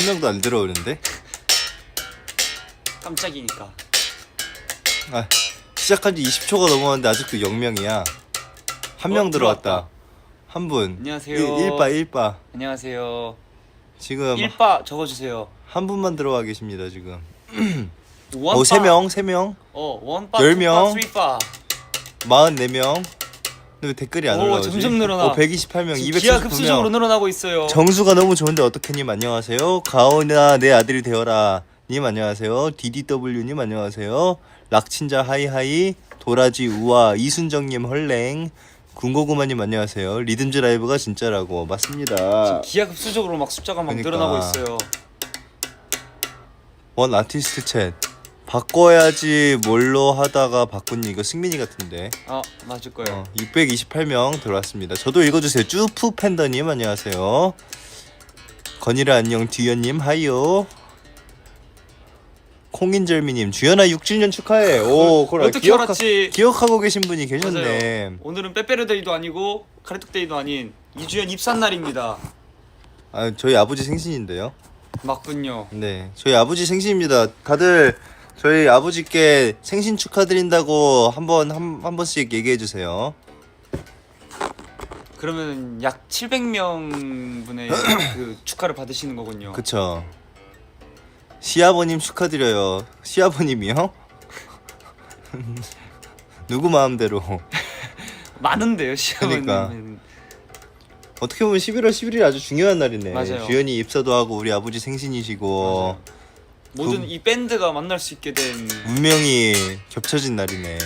한 명도 안 들어오는데? 깜짝이니까. 아, 시작한 지 20초가 넘었는데 아직도 0명이야. 한 명 들어왔다. 한 분. 안녕하세요. 1바. 안녕하세요. 지금 1바 적어주세요. 한 분만 들어와 계십니다 지금. 원바. 3명. 원바, 10명. 2바, 3바. 44명. 근데 왜 댓글이 안 오, 올라오지? 점점 늘어나. 128명, 기하급수적으로 239명. 늘어나고 있어요. 정수가 너무 좋은데 어떡해님 안녕하세요. 가온아 내 아들이 되어라 님 안녕하세요. DDW님 안녕하세요. 락친자 하이하이 도라지 우아 이순정님 헐랭 군고구마님 안녕하세요. 리듬즈 라이브가 진짜라고. 맞습니다. 기하급수적으로 막 숫자가 막 그러니까. 늘어나고 있어요. 원 아티스트 챗 바꿔야지 뭘로 하다가 바꾼 이거 승민이 같은데. 맞을 거예요. 628명 들어왔습니다. 저도 읽어주세요. 쭈푸 팬더님 안녕하세요. 건이라 안녕 뒤연님 하이요. 콩인절미님 주연아 6주년 축하해. 오 그래 어떻게 알았지? 기억하고 계신 분이 계셨네. 맞아요. 오늘은 빼빼로데이도 아니고 카레톡데이도 아닌 이주연 입산 날입니다. 아 저희 아버지 생신인데요. 맞군요. 네 저희 아버지 생신입니다. 다들 저희 아버지께 생신 축하드린다고 한 번씩 얘기해 주세요. 그러면 약 700명 분의 그 축하를 받으시는 거군요. 그쵸. 시아버님 축하드려요. 시아버님이요? 누구 마음대로. 많은데요, 시아버님. 그러니까. 어떻게 보면 11월 11일 아주 중요한 날이네. 맞아요. 주연이 입사도 하고 우리 아버지 생신이시고 맞아요. 모든 이 밴드가 만날 수 있게 된 운명이 겹쳐진 날이네.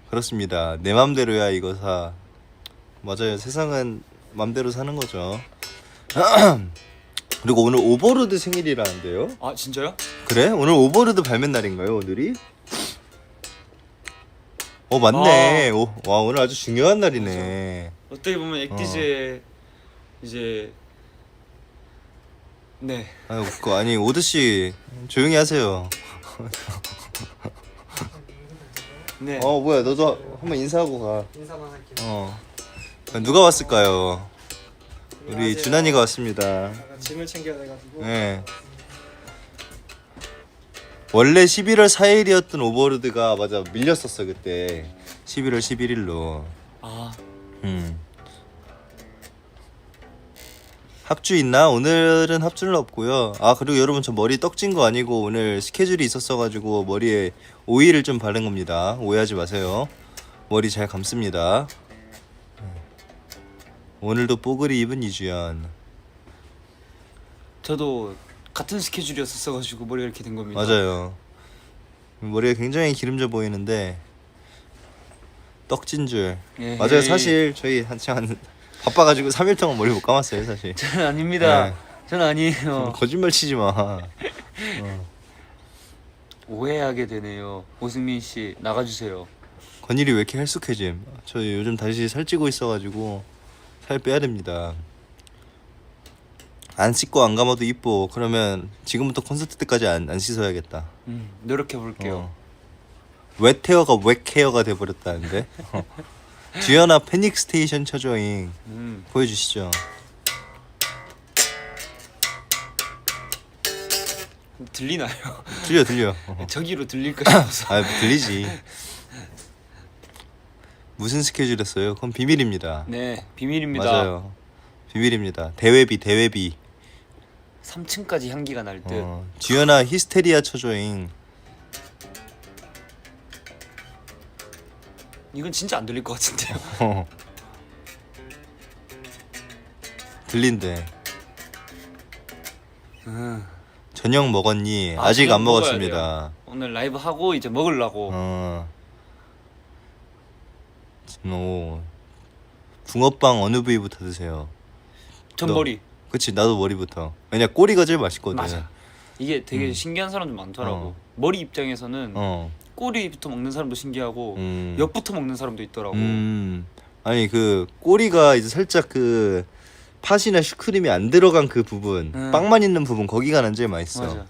그렇습니다. 내 맘대로야 이거 사. 맞아요. 세상은 맘대로 사는 거죠. 그리고 오늘 오버로드 생일이라는데요. 진짜요? 그래? 오늘 오버로드 발매 날인가요? 오늘이? 맞네. 와 오늘 아주 중요한 날이네. 어떻게 보면 액티즈의 이제 네. 아니 오드 씨 조용히 하세요. 네. 뭐야 너도 한번 인사하고 가. 인사만 할게요. 누가 왔을까요? 우리 안녕하세요. 준환이가 왔습니다. 제가 짐을 챙겨야 돼가지고. 네. 원래 11월 4일이었던 오버로드가 맞아 밀렸었어 그때 11월 11일로. 합주 있나? 오늘은 합주는 없고요. 그리고 여러분 저 머리 떡진 거 아니고 오늘 스케줄이 있었어가지고 머리에 오일을 좀 바른 겁니다. 오해하지 마세요. 머리 잘 감습니다. 오늘도 뽀글이 입은 이주연. 저도 같은 스케줄이었어가지고 머리가 이렇게 된 겁니다. 맞아요. 머리가 굉장히 기름져 보이는데 떡진 줄. 에헤이. 맞아요. 사실 저희 한창 바빠가지고 3일 동안 머리 못 감았어요 사실. 저는 아닙니다. 네. 저는 아니에요. 거짓말 치지 마. 오해하게 되네요. 오승민 씨 나가주세요. 건일이 왜 이렇게 헬쑥해짐? 저 요즘 다시 살찌고 있어가지고 살 빼야 됩니다. 안 씻고 안 감아도 이뻐. 그러면 지금부터 콘서트 때까지 안 씻어야겠다. 노력해 볼게요. 웻 헤어가 웻 헤어가 돼버렸다는데. 주연아 패닉 스테이션 쳐줘잉. 보여주시죠. 들리나요? 들려. 저기로 들릴까 싶어서. 들리지. 무슨 스케줄이었어요? 그건 비밀입니다. 네, 비밀입니다. 맞아요. 비밀입니다. 대회비. 3층까지 향기가 날 듯. 주연아 히스테리아 쳐줘잉. 이건 진짜 안 들릴 것 같은데요. 들린대. 음. 저녁 먹었니? 아직 저녁 안 먹어야 먹었습니다. 오늘 라이브 하고 이제 먹으려고. 붕어빵 어느 부위부터 드세요? 전 너- 머리. 그치 나도 머리부터. 왜냐 꼬리가 제일 맛있거든. 맞아. 이게 되게 신기한 사람들 많더라고. 어. 머리 입장에서는 어. 꼬리부터 먹는 사람도 신기하고 음. 옆부터 먹는 사람도 있더라고. 아니 그 꼬리가 이제 살짝 그 팥이나 슈크림이 안 들어간 그 부분, 빵만 있는 부분 거기가 난 제일 맛있어. 맞아.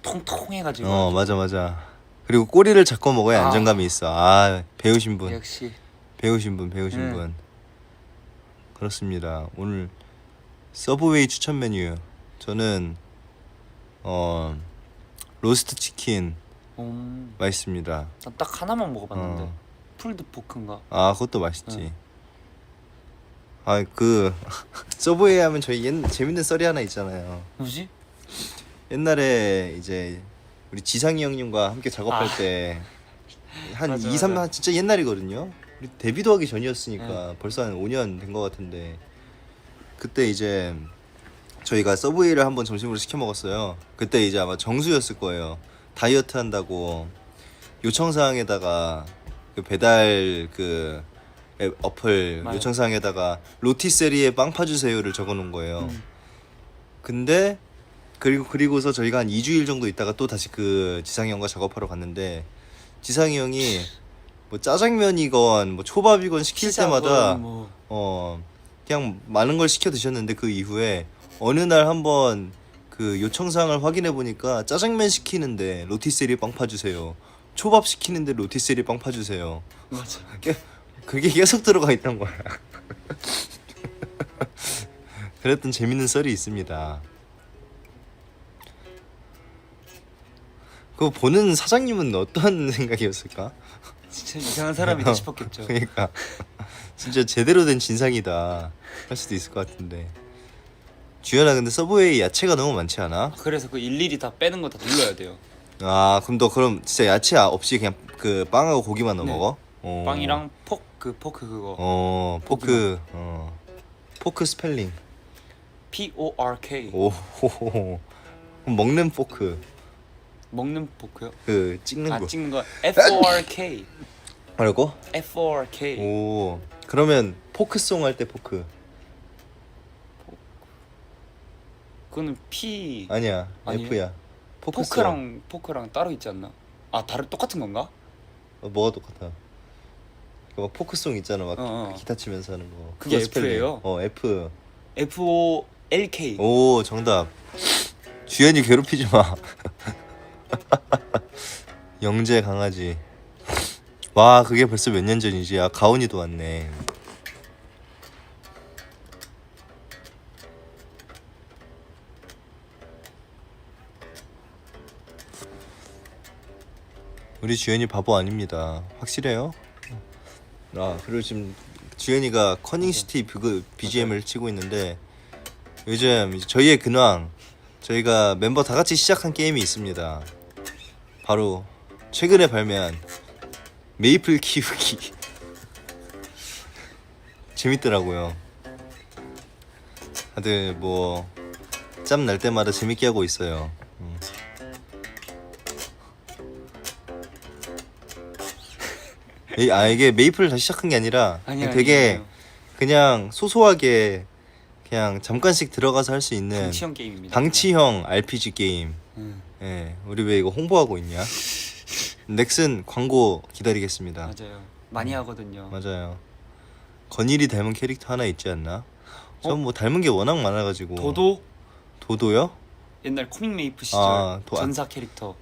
통통해가지고. 맞아. 그리고 꼬리를 잡고 먹어야 안정감이 있어. 배우신 분. 역시. 배우신 분. 그렇습니다. 오늘 서브웨이 추천 메뉴 저는 로스트 치킨 맛있습니다. 난 딱 하나만 먹어봤는데 어. 풀드 포크인가? 아 그것도 맛있지. 응. 아 그 서브웨이 하면 저희 재밌는 썰이 하나 있잖아요. 뭐지? 옛날에 이제 우리 지상이 형님과 함께 작업할 아. 때 한 맞아, 2, 3, 맞아. 한 진짜 옛날이거든요. 우리 데뷔도 하기 전이었으니까 벌써 한 5년 된 것 같은데 그때 이제 저희가 서브웨이를 한번 점심으로 시켜 먹었어요. 그때 이제 아마 정수였을 거예요. 다이어트 한다고 요청사항에다가 그 배달 그 앱 어플 맞아요. 요청사항에다가 로티세리에 빵 파주세요를 적어놓은 거예요. 근데 그리고서 저희가 한 2주일 정도 있다가 또 다시 그 지상이 형과 작업하러 갔는데 지상이 형이 뭐 짜장면이건 뭐 초밥이건 시킬 피자건 때마다 뭐. 그냥 많은 걸 시켜 드셨는데 그 이후에 어느 날 한번 그 요청사항을 확인해 보니까 짜장면 시키는데 로티세리 빵 파주세요. 초밥 시키는데 로티세리 빵 파주세요. 맞아. 그게 계속 들어가 있던 거야. 그랬던 재밌는 썰이 있습니다. 그거 보는 사장님은 어떤 생각이었을까? 진짜 이상한 사람이다 싶었겠죠. 그러니까 진짜 제대로 된 진상이다 할 수도 있을 것 같은데. 주연아 근데 서브웨이 야채가 너무 많지 않아? 그래서 그 일일이 다 빼는 거 다 눌러야 돼요. 아 그럼 너 그럼 진짜 야채 없이 그냥 그 빵하고 고기만 넣어 네. 먹어? 빵이랑 포크 그거. 포크 포크 스펠링. PORK. 오 먹는 포크 먹는 포크요? 그 찍는 아 거 찍는 거 FORK. 알고? FORK. 오 그러면 포크송 할 때 포크 그거는 P. 아니야 아니에요? F야 포크송. 포크랑 따로 있지 않나? 아 다른 똑같은 건가? 뭐가 똑같아? 막 포크송 있잖아 막 어. 기타 치면서 하는 거 그게 그거 스펠링. F예요? F FOLK. 오 정답. 주연이 괴롭히지 마. 영재 강아지. 와 그게 벌써 몇 년 전이지. 아 가온이도 왔네. 우리 주연이 바보 아닙니다. 확실해요? 아 그리고 지금 주연이가 커닝시티 BGM을 치고 있는데 요즘 이제 저희의 근황 저희가 멤버 다 같이 시작한 게임이 있습니다. 바로 최근에 발매한 메이플 키우기. 재밌더라고요. 다들 뭐 짬 날 때마다 재밌게 하고 있어요. 이게 메이플을 다시 시작한 게 아니라 아니요, 되게 아니요. 그냥 소소하게 그냥 잠깐씩 들어가서 할 수 있는 방치형 게임입니다. 방치형 RPG 게임. 음, 예, 우리 왜 이거 홍보하고 있냐? 넥슨 광고 기다리겠습니다. 맞아요. 많이 하거든요. 맞아요. 건일이 닮은 캐릭터 하나 있지 않나? 전 뭐 닮은 게 워낙 많아가지고. 도도요? 옛날 코믹 메이프 시절 아, 전사 캐릭터.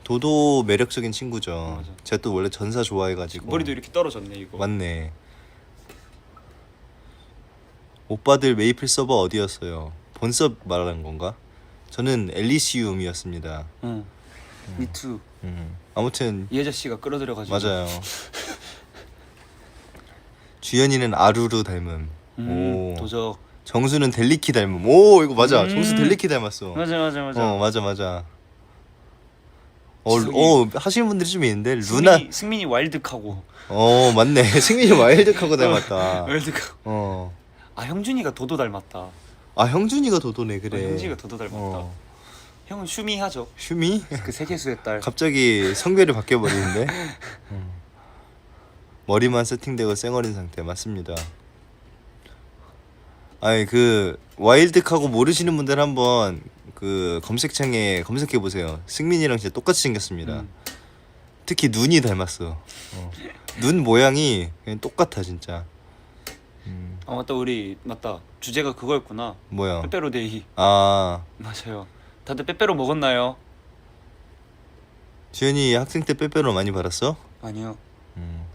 도도 매력적인 친구죠. 맞아. 제가 또 원래 전사 좋아해가지고. 머리도 이렇게 떨어졌네 이거. 맞네. 오빠들 메이플 서버 어디였어요? 본섭 말하는 건가? 저는 엘리시움이었습니다. 응. 미투. 아무튼 이 아저씨가 끌어들여가지고. 맞아요. 주연이는 아루루 닮음. 오. 도적. 정수는 델리키 닮음. 오 이거 맞아. 정수 델리키 닮았어. 맞아. 맞아. 지성이- 하시는 분들이 좀 있는데 루나. 승민이 와일드카고. 맞네. 승민이 와일드카고 닮았다. 와일드카고. 아 형준이가 도도 닮았다. 아 형준이가 도도네 그래. 형준이가 도도 닮았다. 형은 슈미하죠. 슈미? 그 세계수의 딸. 갑자기 성별이 바뀌어 버리는데. 머리만 세팅되고 쌩얼인 상태 맞습니다. 아니 그 와일드카고 모르시는 분들 한번 그 검색창에 검색해 보세요. 승민이랑 진짜 똑같이 생겼습니다. 특히 눈이 닮았어. 눈 모양이 그냥 똑같아 진짜. 아 맞다 우리 맞다 주제가 그거였구나. 뭐야? 빼빼로데이. 아 맞아요. 다들 빼빼로 먹었나요? 주연이 학생 때 빼빼로 많이 받았어? 아니요.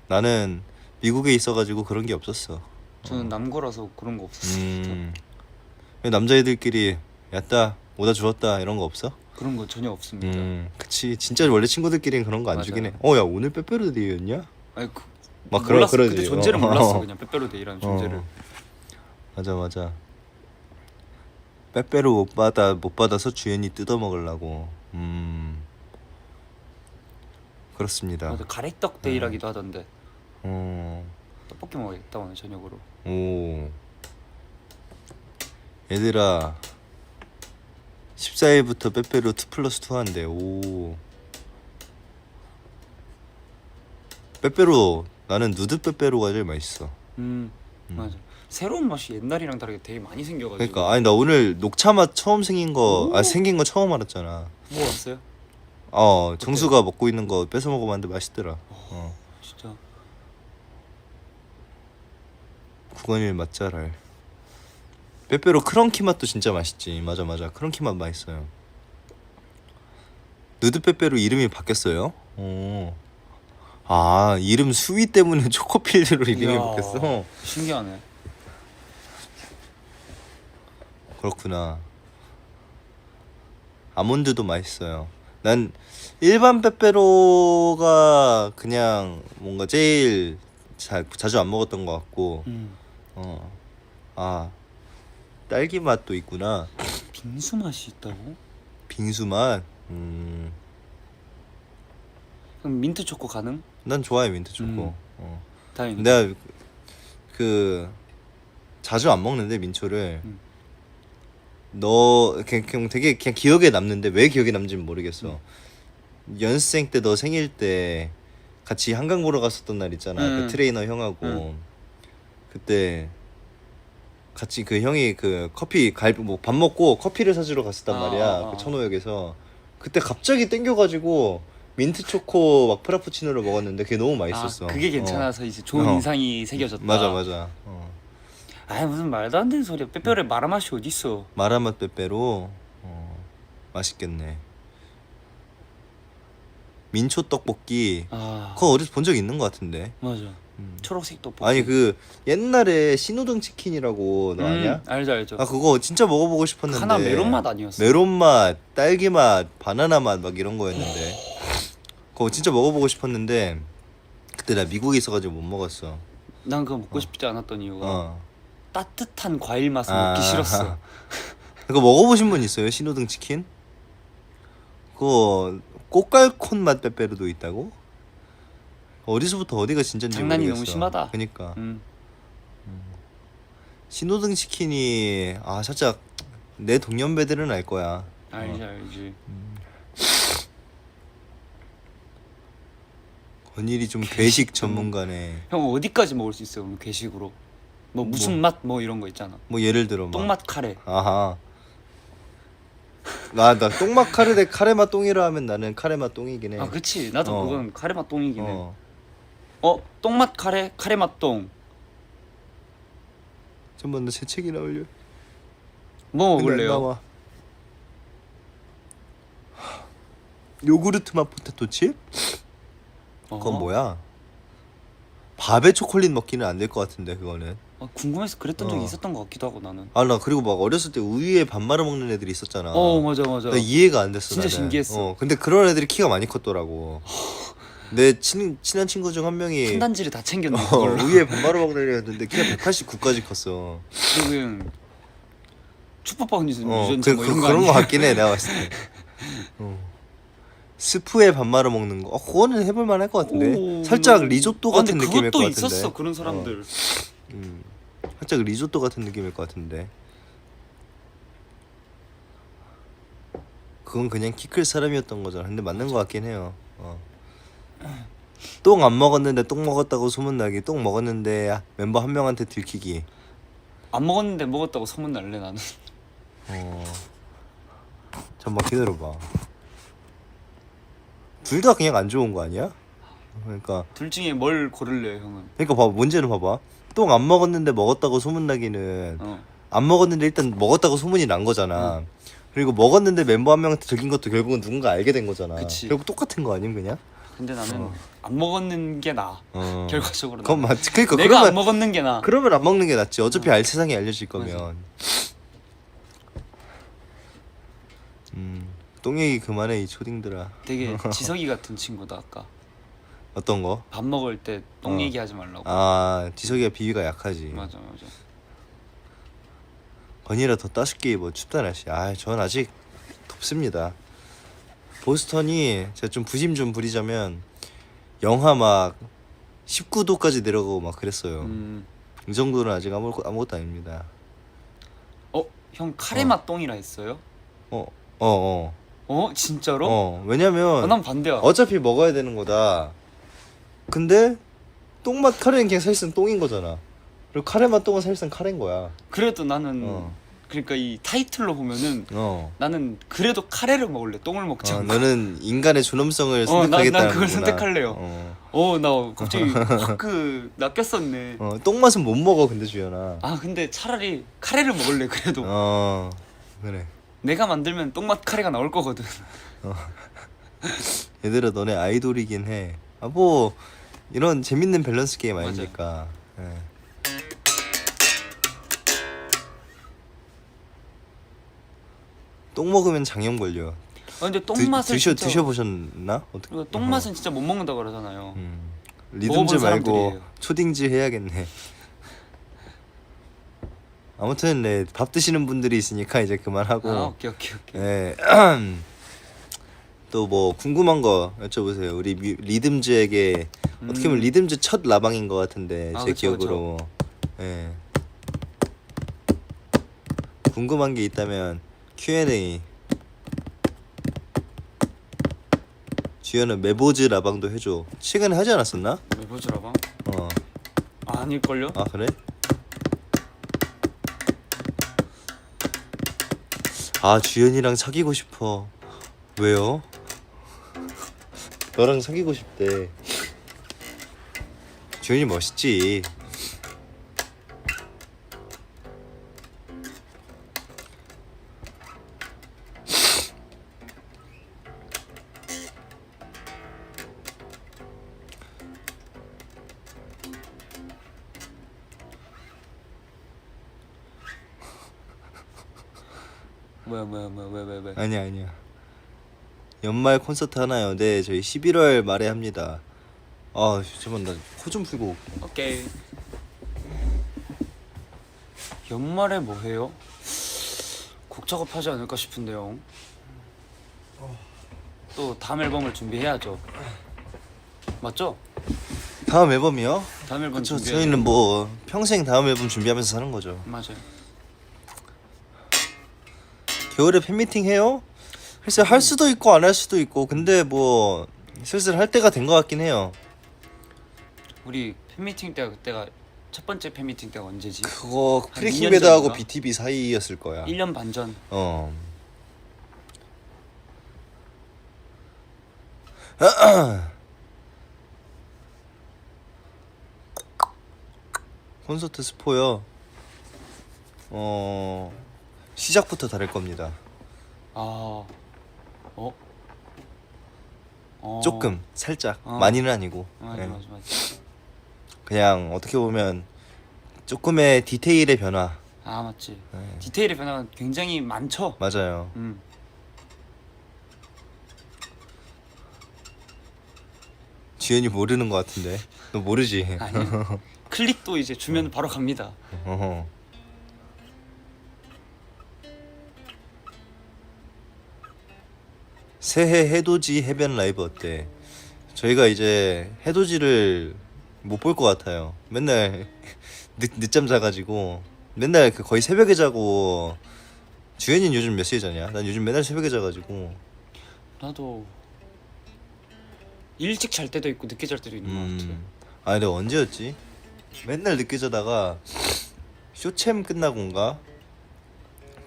나는 미국에 있어가지고 그런 게 없었어. 저는 남고라서 그런 거 없었어요. 남자애들끼리 야따 오다 주웠다 이런 거 없어? 그런 거 전혀 없습니다. 그치. 진짜 원래 친구들끼리는 그런 거 안 주긴 해. 맞아요. 야 오늘 빼빼로데이였냐? 아니 막 몰랐어. 그러지. 그때 존재를 몰랐어. 그냥 빼빼로데이라는 존재를. 맞아. 빼빼로 못 받아서 주연이 뜯어 먹으려고. 그렇습니다. 맞아, 가래떡데이라기도 하던데. 어. 떡볶이 먹어야겠다 오늘 저녁으로. 오. 얘들아 14일부터 빼빼로 2+2 한대. 오. 빼빼로 나는 누드 빼빼로가 제일 맛있어. 맞아. 새로운 맛이 옛날이랑 다르게 되게 많이 생겨가지고. 그러니까 아니 나 오늘 녹차 맛 처음 생긴 거 생긴 거 처음 알았잖아. 뭐 왔어요? 정수가 먹고 있는 거 뺏어 먹어봤는데 맛있더라. 진짜. 구건일 맛잘알. 빼빼로 크런키 맛도 진짜 맛있지. 맞아 크런키 맛 맛있어요. 누드 빼빼로 이름이 바뀌었어요? 이름 수위 때문에 초코필드로 이름이 이야, 바뀌었어. 신기하네. 그렇구나. 아몬드도 맛있어요. 난 일반 빼빼로가 그냥 뭔가 제일 자주 안 먹었던 것 같고. 딸기 맛도 있구나. 빙수 맛이 있다고? 빙수 맛. 그럼 민트 초코 가능? 난 좋아해 민트 초코. 다행이다. 내가 자주 안 먹는데 민초를. 너 그냥 되게 그냥 기억에 남는데 왜 기억에 남는지는 모르겠어. 연습생 때 너 생일 때 같이 한강 보러 갔었던 날 있잖아. 그 트레이너 형하고 그때 같이 그 형이 그 커피 밥 먹고 커피를 사주러 갔었단 말이야. 그 천호역에서. 그때 갑자기 땡겨가지고 민트 초코 막 프라푸치노를 먹었는데 그게 너무 맛있었어. 그게 괜찮아서 이제 좋은 인상이 새겨졌다. 맞아. 무슨 말도 안 되는 소리야. 빼빼로에 마라맛이 어딨어. 마라맛 빼빼로. 맛있겠네. 민초 떡볶이. 그거 어디서 본 적 있는 것 같은데. 맞아. 초록색 떡볶이. 아니 그 옛날에 신호등 치킨이라고 너 아냐? 알죠. 그거 진짜 먹어보고 싶었는데. 하나 메론 맛 아니었어? 메론 맛, 딸기 맛, 바나나 맛 막 이런 거였는데. 그거 진짜 먹어보고 싶었는데 그때 나 미국에 있어가지고 못 먹었어. 난 그거 먹고 싶지 않았던 이유가 따뜻한 과일 맛은 먹기 싫었어. 그거 먹어보신 분 있어요? 신호등 치킨? 그거 꽃갈콘 맛 빼빼로도 있다고? 어디서부터 어디가 진짜인지 장난이 모르겠어. 너무 심하다. 그니까 신호등 치킨이 살짝 내 동년배들은 알 거야. 알지. 건일이 좀 괴식 전문가네. 형 어디까지 먹을 수 있어요? 그럼 괴식으로? 뭐 무슨 맛 뭐 이런 거 있잖아. 뭐 예를 들어 똥맛 카레. 아하. 나 똥맛 카레맛 똥이라 하면 나는 카레맛 똥이긴 해. 그치. 나도 그건 카레맛 똥이긴 해. 똥맛 카레, 카레맛 똥. 잠깐만 나 새 책이 나올려. 뭐 근데 안 먹을래요? 나와. 요구르트 맛 포테토칩? 그건 뭐야? 밥에 초콜릿 먹기는 안 될 것 같은데 그거는. 궁금해서 그랬던 적이 있었던 것 같기도 하고 나는. 나 그리고 막 어렸을 때 우유에 밥 말아 먹는 애들이 있었잖아. 맞아. 나 이해가 안 됐어. 진짜 나는. 신기했어. 근데 그런 애들이 키가 많이 컸더라고. 내 친한 친구 중 한 명이 탄단지를 다 챙겼네. 그걸로. 우유에 밥 말아 먹는 애였는데 키가 189까지 컸어. 그냥 축복받은 유전자 뭐 이런 거 그런 거 아니야? 같긴 해 내가 봤을 때. 스프에 밥 말아 먹는 거. 그거는 해볼 만할 것 같은데. 살짝 리조또 같은 느낌일 것 그것도 같은데. 있었어 그런 사람들. 살짝 리조또 같은 느낌일 것 같은데. 그건 그냥 키 클 사람이었던 거잖아. 근데 맞는 것 같긴 해요. 똥 안 먹었는데 똥 먹었다고 소문나기. 똥 먹었는데 멤버 한 명한테 들키기. 안 먹었는데 먹었다고 소문 날래 나는. 잠깐만 기다려봐. 둘 다 그냥 안 좋은 거 아니야? 그러니까 둘 중에 뭘 고를래요 형은? 봐봐. 문제는 봐봐. 똥 안 먹었는데 먹었다고 소문나기는 안 먹었는데 일단 먹었다고 소문이 난 거잖아. 그리고 먹었는데 멤버 한 명한테 들킨 것도 결국은 누군가 알게 된 거잖아. 그치. 결국 똑같은 거 아님 그냥? 근데 나는 안 먹었는 게 나아. 결과적으로. 그건 맞지. 그러니까 내가 그러면 안 먹었는 게 나아. 그러면 안 먹는 게 낫지. 어차피 세상에 알려질 거면. 똥 얘기 그만해 이 초딩들아. 되게 지석이 같은 친구다 아까. 어떤 거? 밥 먹을 때 똥 얘기하지 말라고. 아 지석이가 비위가 약하지. 맞아. 건이라 더 따숩게 입어. 춥다 날씨. 전 아직 덥습니다. 보스턴이 제가 좀 부심 좀 부리자면 영하 막 19도까지 내려가고 막 그랬어요. 이 정도는 아직 아무것도 아닙니다. 형 카레맛 똥이라 했어요? 진짜로? 왜냐면 난 반대야. 어차피 먹어야 되는 거다. 근데 똥맛 카레는 그냥 사실상 똥인 거잖아. 그리고 카레맛 똥은 사실상 카레인 거야. 그래도 나는 그러니까 이 타이틀로 보면은 나는 그래도 카레를 먹을래. 똥을 먹지 않고. 너는 인간의 존엄성을 선택하겠다는 난 그걸 거구나. 선택할래요. 나 갑자기 확 낚였었네. 똥맛은 못 먹어 근데 주연아. 근데 차라리 카레를 먹을래 그래도. 그래. 내가 만들면 똥맛 카레가 나올 거거든. 얘들아 너네 아이돌이긴 해. 뭐 이런 재밌는 밸런스 게임 아닙니까? 예. 똥 먹으면 장염 걸려. 근데 똥맛을 드셔보셨나? 어떻게? 똥맛은 진짜 못 먹는다 그러잖아요. 리듬즈 먹어본 말고 사람들이에요. 초딩즈 해야겠네. 아무튼 네, 밥 드시는 분들이 있으니까 이제 그만하고. 오케이. 네. 또 뭐 궁금한 거 여쭤보세요. 우리 리듬즈에게 어떻게 보면 리듬즈 첫 라방인 것 같은데 제 그쵸, 기억으로. 예. 궁금한 게 있다면 Q&A. 주연은 메보즈 라방도 해줘. 최근에 하지 않았었나? 메보즈 라방? 어. 아닐걸요? 아 그래? 주연이랑 사귀고 싶어. 왜요? 너랑 사귀고 싶대. 주연이 멋있지. 뭐야 왜? 아니야. 연말 콘서트 하나요? 네, 저희 11월 말에 합니다. 잠깐만 나 코 좀 풀고 올게. 오케이. 연말에 뭐 해요? 곡 작업하지 않을까 싶은데요. 또 다음 앨범을 준비해야죠. 맞죠? 다음 앨범이요? 다음 앨범 그쵸, 준비해야죠. 저희는 뭐 평생 다음 앨범 준비하면서 사는 거죠. 맞아요. 겨울에 팬미팅 해요? 글쎄 할 수도 있고 안 할 수도 있고 근데 뭐 슬슬 할 때가 된 것 같긴 해요. 우리 팬미팅 때가 그때가 첫 번째 팬미팅 때가 언제지? 그거 한 프리킹 2년 배드하고 전인가? BTB 사이였을 거야. 1년 반 전. 콘서트 스포요. 시작부터 다를 겁니다. 조금 살짝 많이는 아니고. 맞아. 그냥 어떻게 보면 조금의 디테일의 변화. 맞지. 네. 디테일의 변화가 굉장히 많죠. 맞아요. 지현이 모르는 것 같은데. 너 모르지? 아니. 클릭도 이제 주면 바로 갑니다. 어허. 새해 해돋이 해변 라이브 어때? 저희가 이제 해돋이를 못 볼 것 같아요. 맨날 늦잠 자가지고 맨날 거의 새벽에 자고. 주현이는 요즘 몇 시에 자냐? 난 요즘 맨날 새벽에 자가지고. 나도 일찍 잘 때도 있고 늦게 잘 때도 있는 것 같아. 근데 언제였지? 맨날 늦게 자다가 쇼챔 끝나고인가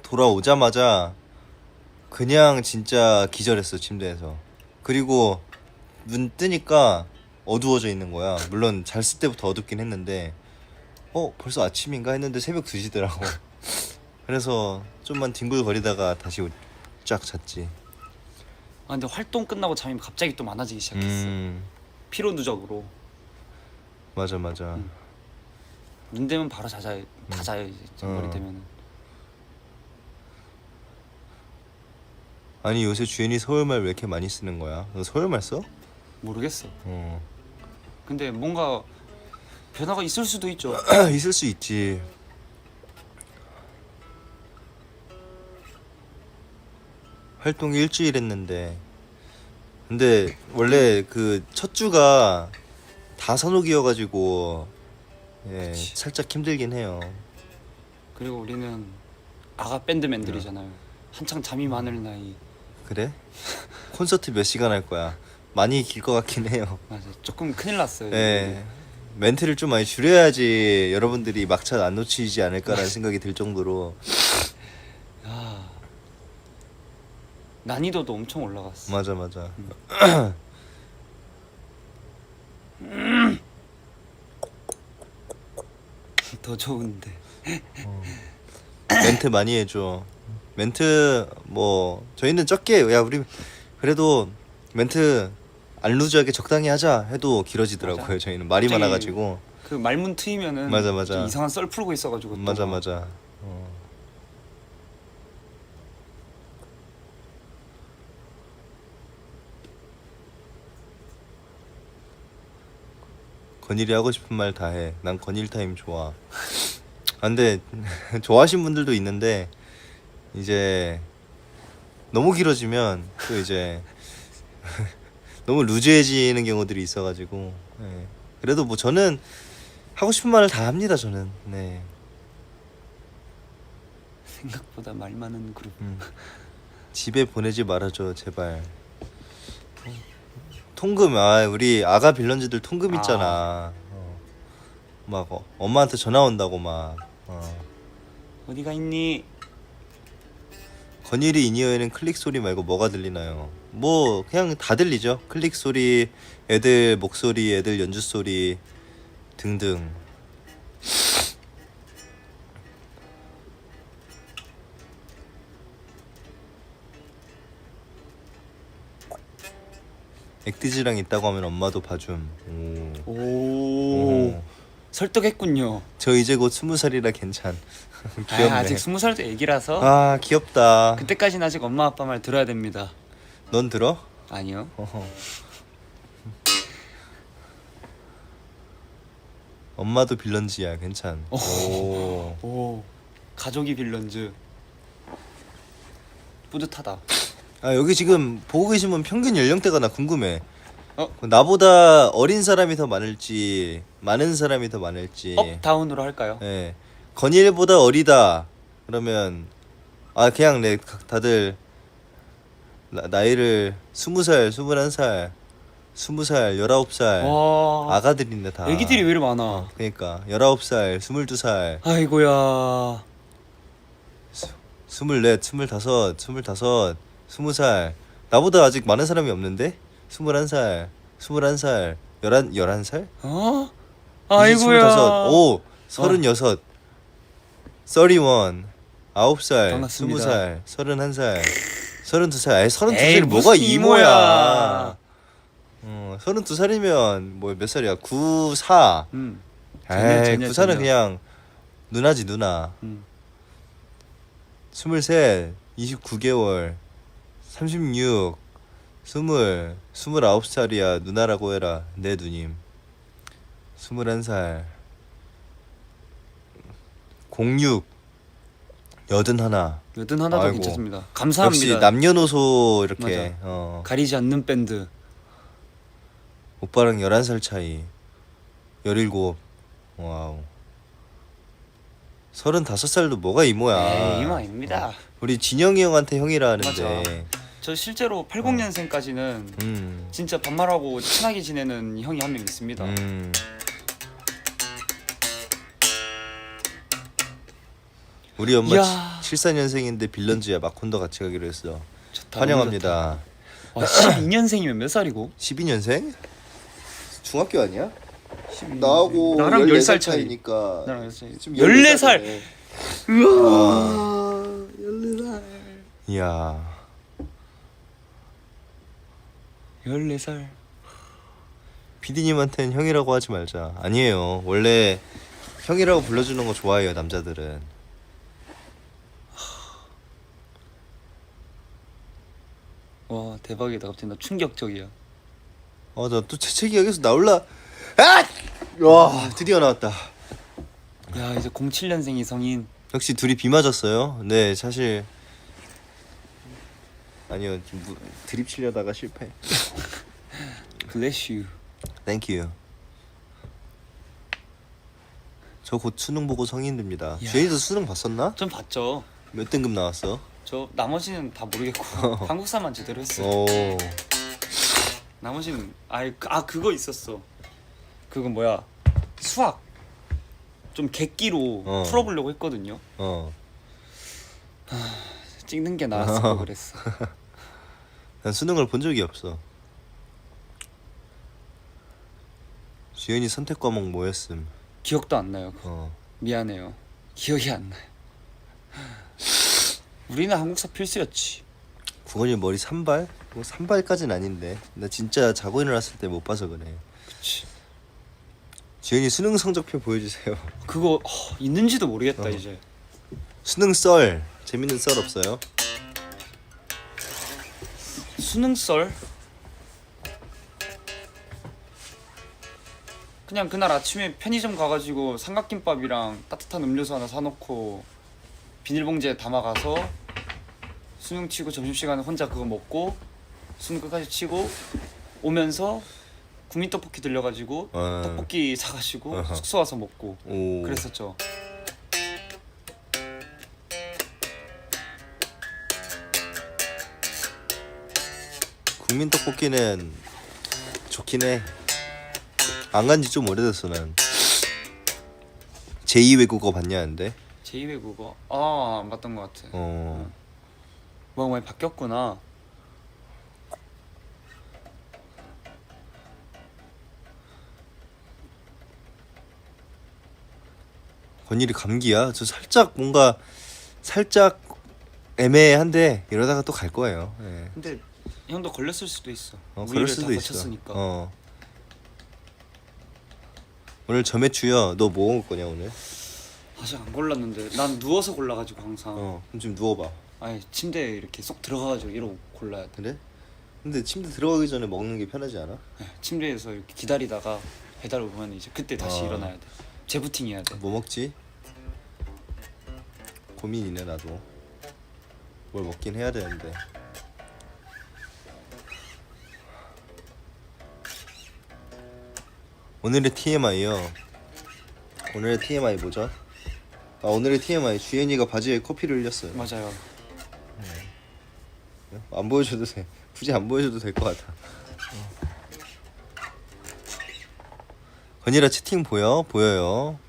돌아오자마자 그냥 진짜 기절했어 침대에서. 그리고 눈 뜨니까 어두워져 있는 거야. 물론 잤을 때부터 어둡긴 했는데 벌써 아침인가 했는데 새벽 2시더라고. 그래서 좀만 뒹굴거리다가 다시 쫙 잤지. 아 근데 활동 끝나고 잠이 갑자기 또 많아지기 시작했어. 피로 누적으로. 맞아 맞아. 눈 되면 바로 자자 다 자요 이제 머리 되면은. 아니 요새 주현이 서울말 왜 이렇게 많이 쓰는 거야? 너 서울말 써? 모르겠어. 어. 근데 뭔가 변화가 있을 수도 있죠. 있을 수 있지. 활동 일주일 했는데 근데 원래 그 첫 주가 다 산옥이어가지고 예, 그치. 살짝 힘들긴 해요. 그리고 우리는 아가 밴드맨들이잖아요. 한창 잠이 많을 나이. 그래? 콘서트 몇 시간 할 거야? 많이 길 것 같긴 해요. 맞아. 조금 큰일 났어요. 예. 멘트를 좀 많이 줄여야지 여러분들이 막차 안 놓치지 않을까라는 생각이 들 정도로. 아, 난이도도 엄청 올라갔어. 맞아 맞아. 더 좋은데. 멘트 많이 해줘. 멘트 뭐 저희는 적게 야 우리 그래도 멘트 안 루즈하게 적당히 하자 해도 길어지더라고요. 맞아. 저희는 말이 갑자기 많아가지고. 그 말문 트이면은 맞아, 맞아. 좀 이상한 썰 풀고 있어가지고 또 맞아 막 맞아. 건일이 하고 싶은 말 다 해. 난 건일 타임 좋아. 아, 근데 좋아하시는 분들도 있는데 이제 너무 길어지면 또 이제 너무 루즈해지는 경우들이 있어가지고 예. 그래도 뭐 저는 하고 싶은 말을 다 합니다. 저는 네. 생각보다 말 많은 그룹. 집에 보내지 말아줘 제발. 통금 우리 아가 빌런즈들 통금 있잖아. 막 엄마한테 전화 온다고 막. 어디가 있니? 건일이 인이어에는 클릭 소리 말고 뭐가 들리나요? 뭐 그냥 다 들리죠. 클릭 소리, 애들 목소리, 애들 연주 소리 등등. 액티즈랑 있다고 하면 엄마도 봐줌. 오. 오, 설득했군요. 저 이제 곧 20살이라 괜찮. 귀엽네. 아직 20살도 애기라서 아 귀엽다. 그때까지는 아직 엄마 아빠 말 들어야 됩니다. 넌 들어? 아니요. 어허. 엄마도 빌런즈야 괜찮. 오. 오, 가족이 빌런즈. 뿌듯하다. 아 여기 지금 보고 계신 분 평균 연령대가 나 궁금해. 어? 나보다 어린 사람이 더 많을지 많은 사람이 더 많을지. 업 다운으로 할까요? 예. 건일보다 어리다. 그러면 그냥 다들 나이를 20살, 21살, 20살, 19살 와, 아가들인데 다. 애기들이 왜 이리 많아? 그러니까 19살, 22살, 아이고야. 24, 25, 25, 20살. 나보다 아직 많은 사람이 없는데? 21살, 21살, 11살? 어? 아이고야. 오, 36, 31, 9살, 반갑습니다. 20살, 31살, 32살. 아이 32살이 에이, 뭐가 무슨 이모야? 32살이면 뭐 몇 살이야? 9, 4. 에이, 전혀, 9살은 전혀. 그냥 누나지 누나. 23, 29개월, 36, 20, 29살이야 누나라고 해라 내 누님. 21살, 06, 81. 여든 하나도 아이고. 괜찮습니다. 감사합니다. 역시 남녀노소 이렇게 가리지 않는 밴드. 오빠랑 11살 차이. 17. 와우. 35살도 뭐가 이모야. 에이, 이모 아닙니다. 우리 진영이 형한테 형이라 하는데. 맞아. 저 실제로 80년생까지는 진짜 반말하고 친하게 지내는 형이 한 명 있습니다. 우리 엄마 이야. 74년생인데 빌런즈야. 마콘더 같이 가기로 했어. 좋다, 환영합니다. 와, 12년생이면 몇 살이고? 12년생? 중학교 아니야? 12년생. 나하고 나랑 14살 10살 차이. 차이니까. 나랑 10살. 지금 14살. 14살이네. 우와. 14살. 이야. 14살. PD님한테는 형이라고 하지 말자. 아니에요. 원래 형이라고 불러주는 거 좋아해요 남자들은. 와 대박이다. 갑자기 나 충격적이야. 나 또 재채기 여기서 나올라. 아! 와 드디어 나왔다. 야 이제 07년생이 성인. 역시 둘이 비 맞았어요. 네 사실 아니요 드립 치려다가 실패. Bless you. Thank you. 저 곧 수능 보고 성인 됩니다. 야. 주현이도 수능 봤었나? 좀 봤죠. 몇 등급 나왔어? 저 나머지는 다 모르겠고 한국사만 제대로 했어요. 오. 나머지는 그거 있었어. 그거 뭐야 수학 좀 객기로 풀어보려고 했거든요. 찍는 게 나았을 거 그랬어. 난 수능을 본 적이 없어. 주현이 선택 과목 뭐였음? 기억도 안 나요. 미안해요. 기억이 안 나요. 우리는 한국사 필수였지. 국원이 머리 산발? 뭐 산발까진 아닌데 나 진짜 자고 일어났을 때 못 봐서 그래. 그치. 주현이 수능 성적표 보여주세요. 그거 있는지도 모르겠다 이제. 수능 썰 재밌는 썰 없어요? 수능 썰? 그냥 그날 아침에 편의점 가가지고 삼각김밥이랑 따뜻한 음료수 하나 사놓고 비닐봉지에 담아가서 수능 치고 점심시간에 혼자 그거 먹고 수능 끝까지 치고 오면서 국민떡볶이 들려가지고 떡볶이 사가지고 숙소 와서 먹고 오. 그랬었죠. 국민 떡볶이는 좋긴 해. 안 간 지 좀 오래됐어 난. 제2외국어 봤냐는데. 제2외국어 안 봤던 것 같아. 뭐가 많이 바뀌었구나. 건일이 감기야? 저 살짝 뭔가 살짝 애매한데 이러다가 또 갈 거예요. 예. 근데 형도 걸렸을 수도 있어. 그럴 수도 다 있어. 거쳤으니까. 오늘 점액추야. 너 뭐 먹을 거냐 오늘? 아직 안 골랐는데 난 누워서 골라가지고 항상. 그럼 좀 누워봐. 아니 침대에 이렇게 쏙 들어가가지고 이러고 골라야 돼. 그래? 근데 침대 들어가기 전에 먹는 게 편하지 않아? 네, 침대에서 이렇게 기다리다가 배달 오면 이제 그때 다시 일어나야 돼. 재부팅 해야 돼. 뭐 먹지? 고민이네 나도. 뭘 먹긴 해야 되는데. 오늘의 TMI요. 오늘의 TMI 뭐죠? 오늘의 TMI 주현이가 바지에 커피를 흘렸어요. 맞아요. 안 보여줘도 돼. 굳이 안 보여줘도 될 것 같아. 건이라 채팅 보여? 보여요.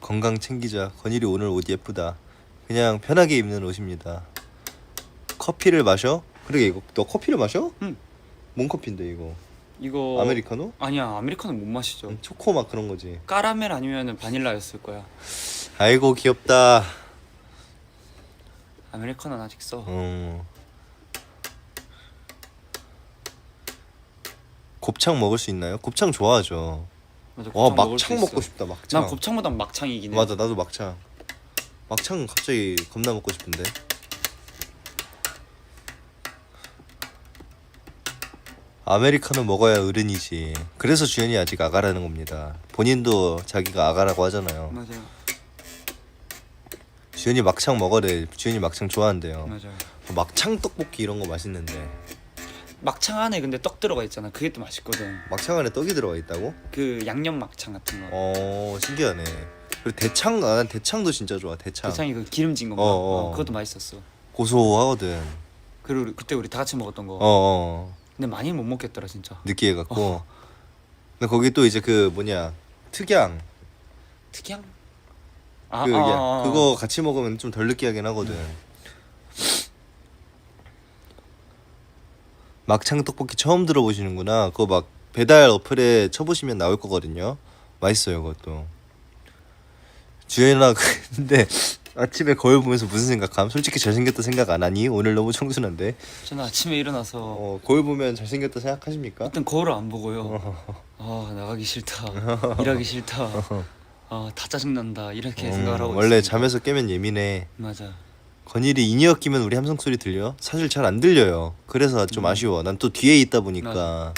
건강 챙기자. 건일이 오늘 옷 예쁘다. 그냥 편하게 입는 옷입니다. 커피를 마셔? 그래 이거 너 커피를 마셔? 응. 뭔 커피인데 이거? 이거 아메리카노? 아니야 아메리카노 못 마시죠. 초코 막 그런 거지. 까라멜 아니면 바닐라였을 거야. 아이고 귀엽다. 아메리카노는 아직 써. 곱창 먹을 수 있나요? 곱창 좋아하죠. 맞아, 와 곱창 먹을 수 막창 있어. 먹고 싶다 막창. 난 곱창보단 막창이긴 해. 맞아 나도 막창. 막창 갑자기 겁나 먹고 싶은데. 아메리카노 먹어야 어른이지. 그래서 주현이 아직 아가라는 겁니다. 본인도 자기가 아가라고 하잖아요. 맞아요. 주현이 막창 먹어래. 주현이 막창 좋아한대요. 맞아요. 막창 떡볶이 이런 거 맛있는데. 막창 안에 근데 떡 들어가 있잖아. 그게 또 맛있거든. 막창 안에 떡이 들어가 있다고? 그 양념 막창 같은 거. 신기하네. 그리고 대창, 난 대창도 진짜 좋아. 대창. 대창이 그 기름진 건가? 그것도 맛있었어. 고소하거든. 그리고 그때 우리 다 같이 먹었던 거. 근데 많이 못 먹겠더라 진짜. 느끼해갖고. 근데 거기 또 이제 그 뭐냐 특양. 특이한? 그거 같이 먹으면 좀 덜 느끼하긴 하거든. 막창 떡볶이 처음 들어보시는구나. 그거 막 배달 어플에 쳐보시면 나올 거거든요. 맛있어요 그것도. 주연아 근데 아침에 거울 보면서 무슨 생각함? 솔직히 잘생겼다 생각 안 하니? 오늘 너무 청순한데. 저는 아침에 일어나서 거울 보면 잘생겼다 생각하십니까? 일단 거울을 안 보고요. 아 나가기 싫다, 일하기 싫다, 다 짜증난다 이렇게 생각을 하고 원래 있습니다. 잠에서 깨면 예민해. 맞아. 건일이 인이어 끼면 우리 함성 소리 들려? 사실 잘 안 들려요. 그래서 좀 아쉬워. 난 또 뒤에 있다 보니까.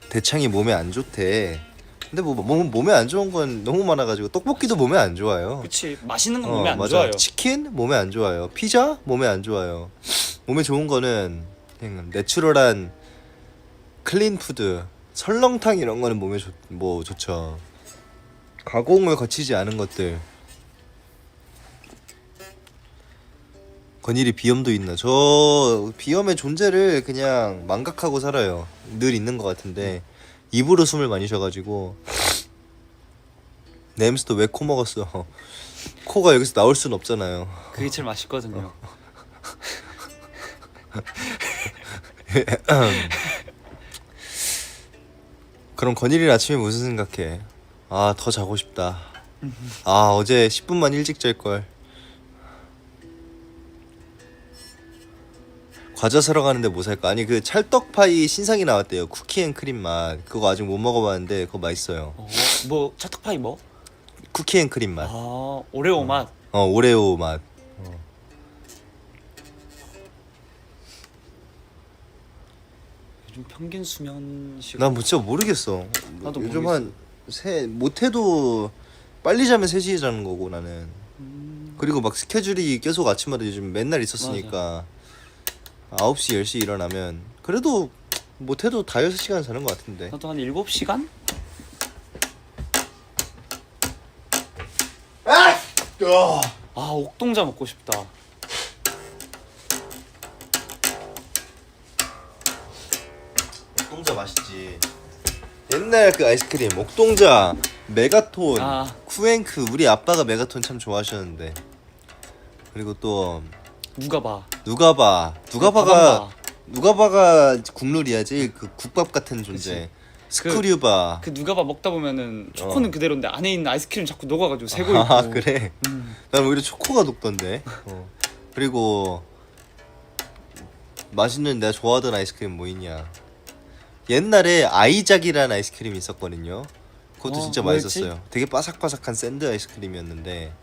대창이 몸에 안 좋대. 근데 뭐 몸에 안 좋은 건 너무 많아가지고 떡볶이도 몸에 안 좋아요. 그치, 맛있는 건 몸에 안 맞아. 좋아요. 치킨 몸에 안 좋아요. 피자 몸에 안 좋아요. 몸에 좋은 거는 그냥 내추럴한 클린 푸드, 설렁탕 이런 거는 몸에 좋죠. 가공을 거치지 않은 것들. 건일이 비염도 있나? 저 비염의 존재를 그냥 망각하고 살아요. 늘 있는 것 같은데 입으로 숨을 많이 쉬어가지고. 냄새도 왜 코 먹었어? 코가 여기서 나올 순 없잖아요. 그게 제일 맛있거든요. 그럼 건일이 아침에 무슨 생각해? 아, 더 자고 싶다. 아, 어제 10분만 일찍 잘 걸. 과자 사러 가는데 뭐 살까? 아니 그 찰떡파이 신상이 나왔대요. 쿠키앤크림 맛. 그거 아직 못 먹어봤는데 그거 맛있어요. 뭐 찰떡파이 뭐? 쿠키앤크림 맛. 오레오 맛. 오레오 맛. 요즘 평균 수면 시간. 난 뭐 진짜 모르겠어. 나도 요즘 모르겠어. 못해도 빨리 자면 3시에 자는 거고 나는. 그리고 막 스케줄이 계속 아침마다 요즘 맨날 있었으니까 9시 10시 일어나면 그래도 못해도 다 6시간 자는 것 같은데. 나도 한 7시간? 옥동자 먹고 싶다. 옥동자 맛있지. 옛날 그 아이스크림 옥동자, 메가톤, 쿠앤크. 우리 아빠가 메가톤 참 좋아하셨는데. 그리고 또 누가바가 국룰이야. 제일 그 국밥 같은 존재. 그치. 스크류바. 그 누가바 먹다 보면은 초코는 그대로인데 안에 있는 아이스크림 자꾸 녹아가지고 새고 있고. 아 그래? 난 오히려 초코가 녹던데. 그리고 맛있는 내가 좋아하던 아이스크림 뭐 있냐? 옛날에 아이작이라는 아이스크림이 있었거든요. 그것도 진짜 뭐였지? 맛있었어요. 되게 바삭바삭한 샌드 아이스크림이었는데.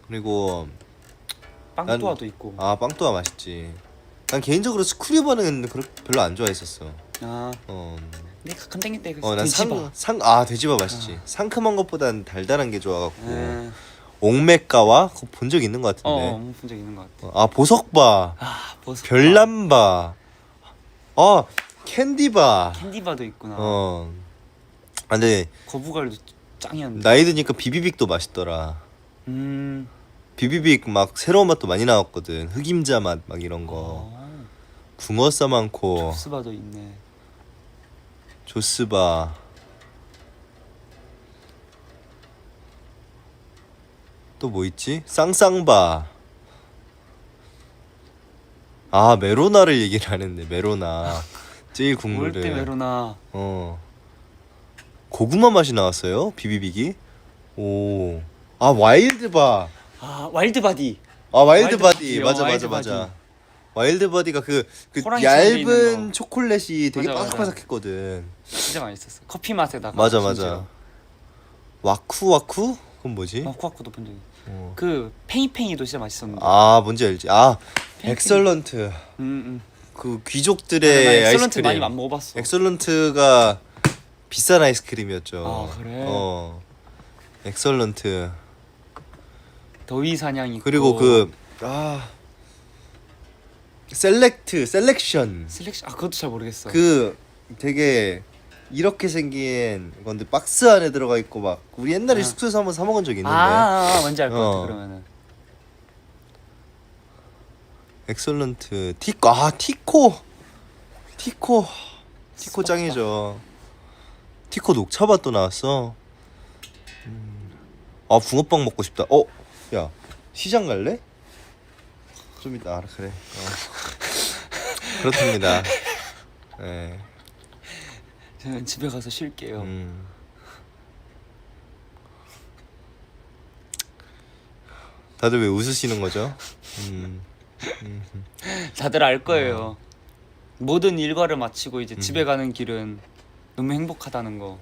그리고 빵또아도 있고. 빵또아 맛있지. 난 개인적으로 스크류바는 별로 안 좋아했었어. 근데 가끔 땡길 때 난 돼지바. 돼지바 맛있지. 상큼한 것보단 달달한 게 좋아갖고. 옥메가와 그거 본 적 있는 것 같은데. 본 적 있는 것 같아. 보석바, 보석바. 별남바, 캔디바. 캔디바도 있구나. 근데 거부갈도 짱이었는데. 나이 드니까 비비빅도 맛있더라. 비비빅 막 새로운 맛도 많이 나왔거든. 흑임자 맛 막 이런 거. 붕어싸 많고. 조스바도 있네. 조스바. 또 뭐 있지? 쌍쌍바. 메로나를 얘기를 안 했네. 메로나. 제일 국물을. 올때 메로나. 고구마 맛이 나왔어요. 비비빅이. 와일드바. 와일드바디. 와일드바디. 와일드바디. 맞아. 와일드바디가 그 호랑이 집에 있는 얇은 거. 초콜릿이 되게 맞아. 바삭바삭했거든. 진짜 맛있었어. 커피 맛에다가. 맞아. 와쿠? 그건 뭐지? 코아코도 본 적 있어. 그 팽이팽이도 진짜 맛있었는데. 뭔지 알지? 엑설런트. 그 귀족들의 나 엑설런트 아이스크림. 많이 안 먹어봤어. 엑설런트가 비싼 아이스크림이었죠. 그래? 엑설런트. 더위 사냥 있고. 그리고 셀렉션. 그것도 잘 모르겠어. 그 되게 이렇게 생긴 건데 박스 안에 들어가 있고 막 우리 옛날에 숙소에서 한번 사 먹은 적이 있는데. 뭔지 알 것 같아. 그러면은. 엑설런트. 티코 짱이죠. 티코 녹차밭 또 나왔어. 붕어빵 먹고 싶다. 야 시장 갈래? 좀 이따 그래. 그렇답니다. 네. 저는 집에 가서 쉴게요. 다들 왜 웃으시는 거죠? 다들 알 거예요. 모든 일과를 마치고 이제 집에 가는 길은 너무 행복하다는 거.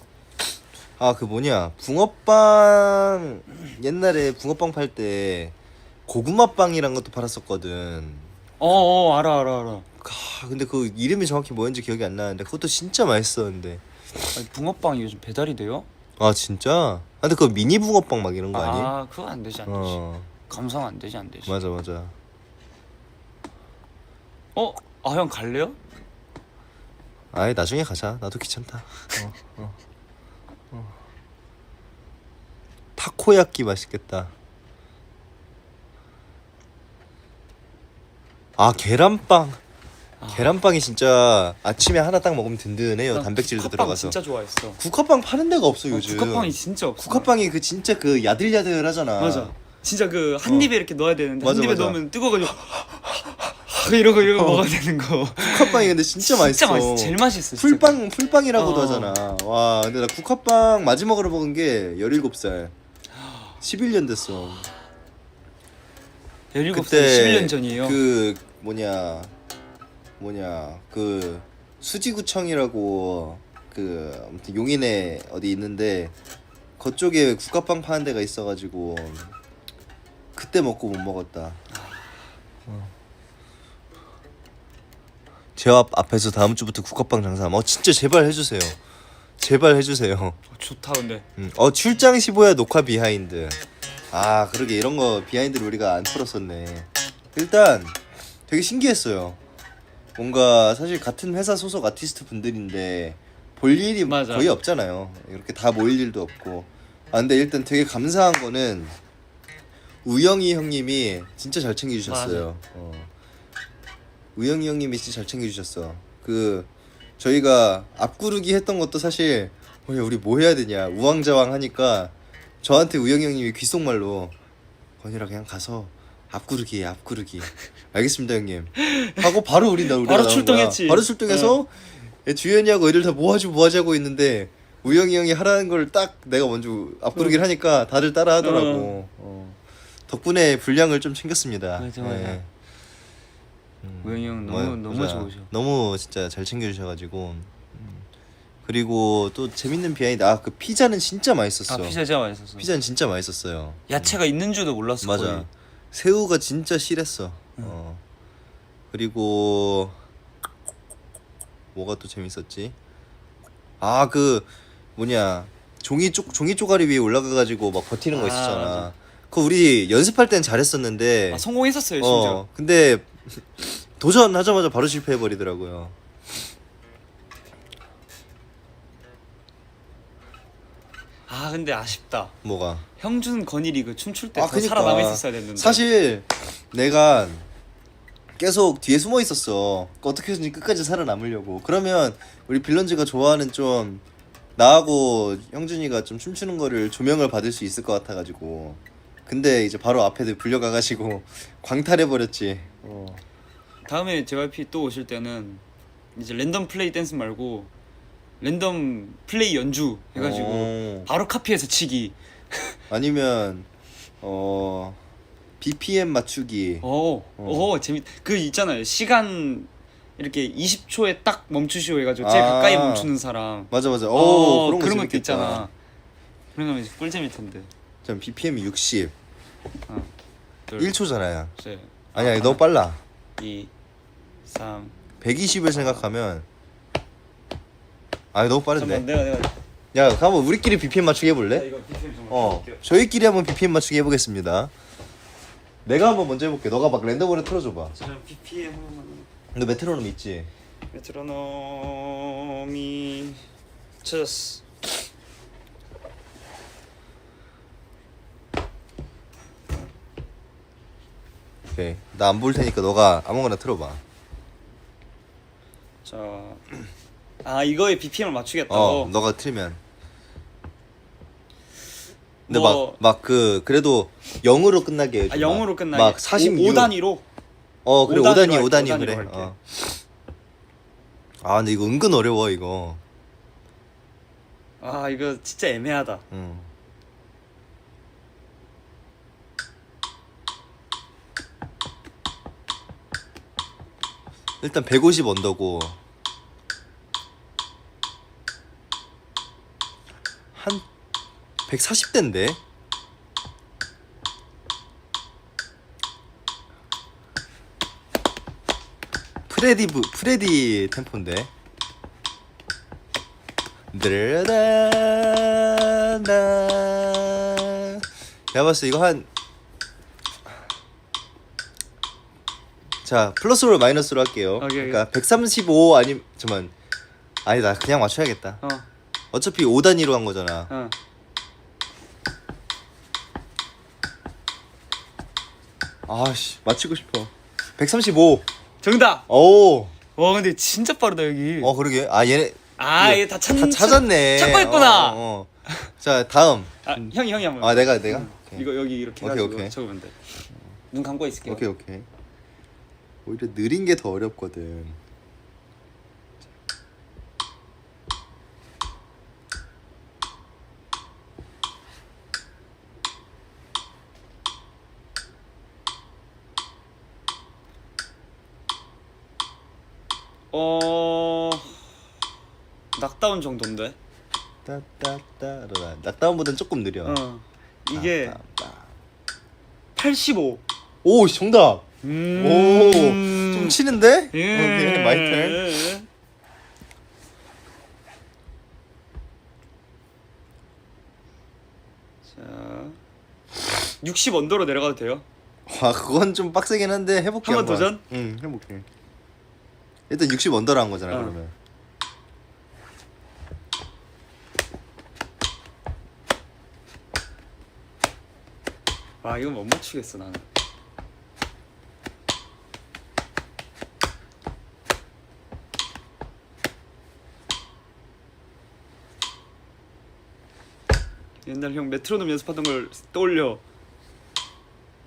아 그 뭐냐 붕어빵 옛날에 붕어빵 팔 때 고구마빵이란 것도 팔았었거든. 알아. 근데 그 이름이 정확히 뭐였는지 기억이 안 나는데 그것도 진짜 맛있었는데. 아니, 붕어빵이 요즘 배달이 돼요? 아 진짜? 아 근데 그거 미니 붕어빵 막 이런 거 아니? 아 그거 안 되지. 감성 안 되지. 맞아. 형 갈래요? 아이 나중에 가자. 나도 귀찮다. 타코야끼 맛있겠다. 아 계란빵. 계란빵이 진짜 아침에 하나 딱 먹으면 든든해요. 난 단백질도 국화빵 들어가서. 진짜 좋아했어. 국화빵 파는 데가 없어 요즘. 국화빵이 진짜 없어. 국화빵이 그 진짜 그 야들야들하잖아. 맞아. 진짜 그 한 입에 이렇게 넣어야 되는데 맞아, 한 입에 맞아. 넣으면 뜨거워가지고 이러고 먹어야 되는 거. 국화빵이 근데 진짜 맛있어. 진짜 맛있어. 제일 맛있어. 진짜. 풀빵이라고도 어. 하잖아. 와, 근데 나 국화빵 마지막으로 먹은 게 17살. 11년 됐어. 17살 그때 11년 전이에요. 그 뭐냐 그 수지구청이라고 그 아무튼 용인에 어디 있는데 그쪽에 국화빵 파는 데가 있어가지고 그때 먹고 못 먹었다. 제 앞에서 다음 주부터 국화빵 장사하면 진짜 제발 해주세요. 제발 해주세요. 좋다 근데. 출장 15야 녹화 비하인드. 아 그러게 이런 거 비하인드를 우리가 안 풀었었네. 일단 되게 신기했어요. 뭔가 사실 같은 회사 소속 아티스트 분들인데 볼 일이 맞아. 거의 없잖아요. 이렇게 다 모일 일도 없고. 아 근데 일단 되게 감사한 거는 우영이 형님이 진짜 잘 챙겨주셨어요. 우영이 형님이 진짜 잘 챙겨주셨어. 그 저희가 앞구르기 했던 것도 사실 우리 뭐 해야 되냐 우왕좌왕 하니까 저한테 우영이 형님이 귓속말로 건이라 그냥 가서 앞구르기 알겠습니다 형님 하고 바로 우리가 바로 나온 출동했지. 거야. 바로 출동해서 주연이하고 애들 다 뭐하지 하고 있는데 우영이 형이 하라는 걸 딱 내가 먼저 앞구르기를 하니까 다들 따라 하더라고. 덕분에 분량을 좀 챙겼습니다. 맞아. 네. 우영이 형 너무 맞아. 좋으셔. 너무 진짜 잘 챙겨주셔가지고 그리고 또 재밌는 비하인드 그 피자는 진짜 맛있었어. 피자 진짜 맛있었어. 피자는 진짜 맛있었어요. 야채가 있는 줄도 몰랐어. 맞아. 거의. 새우가 진짜 실했어. 그리고 뭐가 또 재밌었지? 그 뭐냐 종이 쪼가리 위에 올라가가지고 막 버티는 거 있었잖아. 맞아. 그거 우리 연습할 땐 잘했었는데. 성공했었어요 심지어. 근데 도전하자마자 바로 실패해버리더라고요. 근데 아쉽다. 뭐가? 형준 건일이 그 춤출 때 더 그니까. 살아남아 있었어야 됐는데. 사실 내가 계속 뒤에 숨어 있었어. 어떻게 해서든지 끝까지 살아남으려고. 그러면 우리 빌런즈가 좋아하는 좀 나하고 형준이가 좀 춤추는 거를 조명을 받을 수 있을 것 같아가지고. 근데 이제 바로 앞에 불려가가지고 광탈해버렸지. 다음에 JYP 또 오실 때는 이제 랜덤 플레이 댄스 말고 랜덤 플레이 연주 해가지고 바로 카피해서 치기. 아니면 BPM 맞추기. 재밌. 그 있잖아요. 시간 이렇게 20초에 딱 멈추시오 해가지고 제일 가까이 멈추는 사람. 맞아. 그런 거 것도 재밌겠다. 있잖아. 그런 거면 이제 꿀잼일 텐데. 전 BPM이 60. 하나, 둘, 1초잖아요. 셋. 아니야, 너무 빨라. 2, 3. 120을 생각하면 너무 빠른데. 잠깐 내가 야, 한번 우리끼리 BPM 맞추기 해볼래? 이거 BPM 좀 맞춰볼게요. 저희끼리 한번 BPM 맞추기 해보겠습니다. 내가 한번 먼저 해볼게. 너가 막 랜덤으로 틀어줘봐. 저는 BPM 너 메트로놈 있지? 메트로놈이 찾았어. 오케이. 나 안 볼 테니까 너가 아무거나 틀어봐. 자, 이거에 BPM을 맞추겠다고. 너가 틀면. 근데 뭐- 그래도 0으로 끝나게 해줘. 0으로 끝나게. 막 46. 5단위로. 그래 5단위로 5단위 할게. 그래. 5단위로 할게. 근데 이거 은근 어려워 이거. 이거 진짜 애매하다. 일단 150 언더고 한 140대인데 프레디 템포인데. 드르다다. 내가 봤을 때 이거 한 자 플러스로 마이너스로 할게요. 오케이. 그러니까 135 아니 잠만 아니다 그냥 맞춰야겠다. 어차피 5단위로 한 거잖아. 아씨 맞추고 싶어. 135. 정답. 오. 와 근데 진짜 빠르다 여기. 그러게. 아 얘네 얘 다 찾았네. 찾고 있구나. 자 다음. 형이 한번. 아 내가. 오케이. 이거 여기 이렇게 오케이, 해가지고 오케이. 적으면 돼. 눈 감고 있을게요. 오케이. 오히려 느린 게 더 어렵거든. 낙다운 정도인데. 따따따라. 낙다운보다는 조금 느려. 이게 따따따. 85. 오 정답. 오좀 치는데? 예. 오케이 마이 턴. 자, 60 언더로 내려가도 돼요? 와 그건 좀 빡세긴 한데 해볼게. 한번 도전? 응 해볼게. 일단 60 언더로 한 거잖아 그러면. 와 이건 못 맞추겠어 나는. 옛날 형 메트로놈 연습하던 걸 떠올려.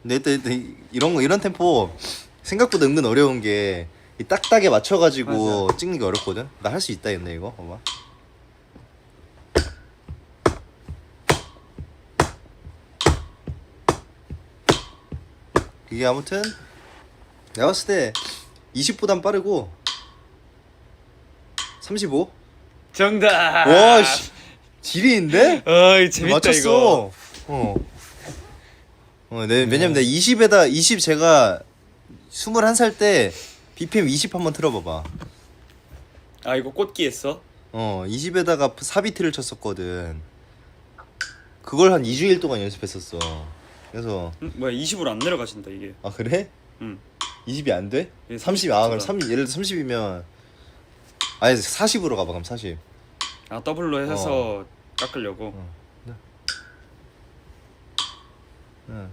근데 일단 이런 템포 생각보다 은근 어려운 게 이 딱딱에 맞춰가지고 찍는 게 어렵거든. 나 할 수 있다 했네 이거. 봐봐. 이게 아무튼 내가 봤을 때 20보단 빠르고 35? 정답. 와 씨. 지리인데? 어이 재밌다 맞췄어. 이거. 왜냐면 내가 20 제가 21살 때 BPM 20 한번 틀어봐봐. 아 이거 꽂기 했어? 20에다가 사비트를 쳤었거든. 그걸 한 2주일 동안 연습했었어. 그래서 뭐야 20으로 안 내려가신다 이게. 아 그래? 응. 20이 안 돼? 예, 30 그럼 30 예를 들어 30이면 아니 40으로 가봐 그럼 40. 아 더블로 해서 깎으려고. 응.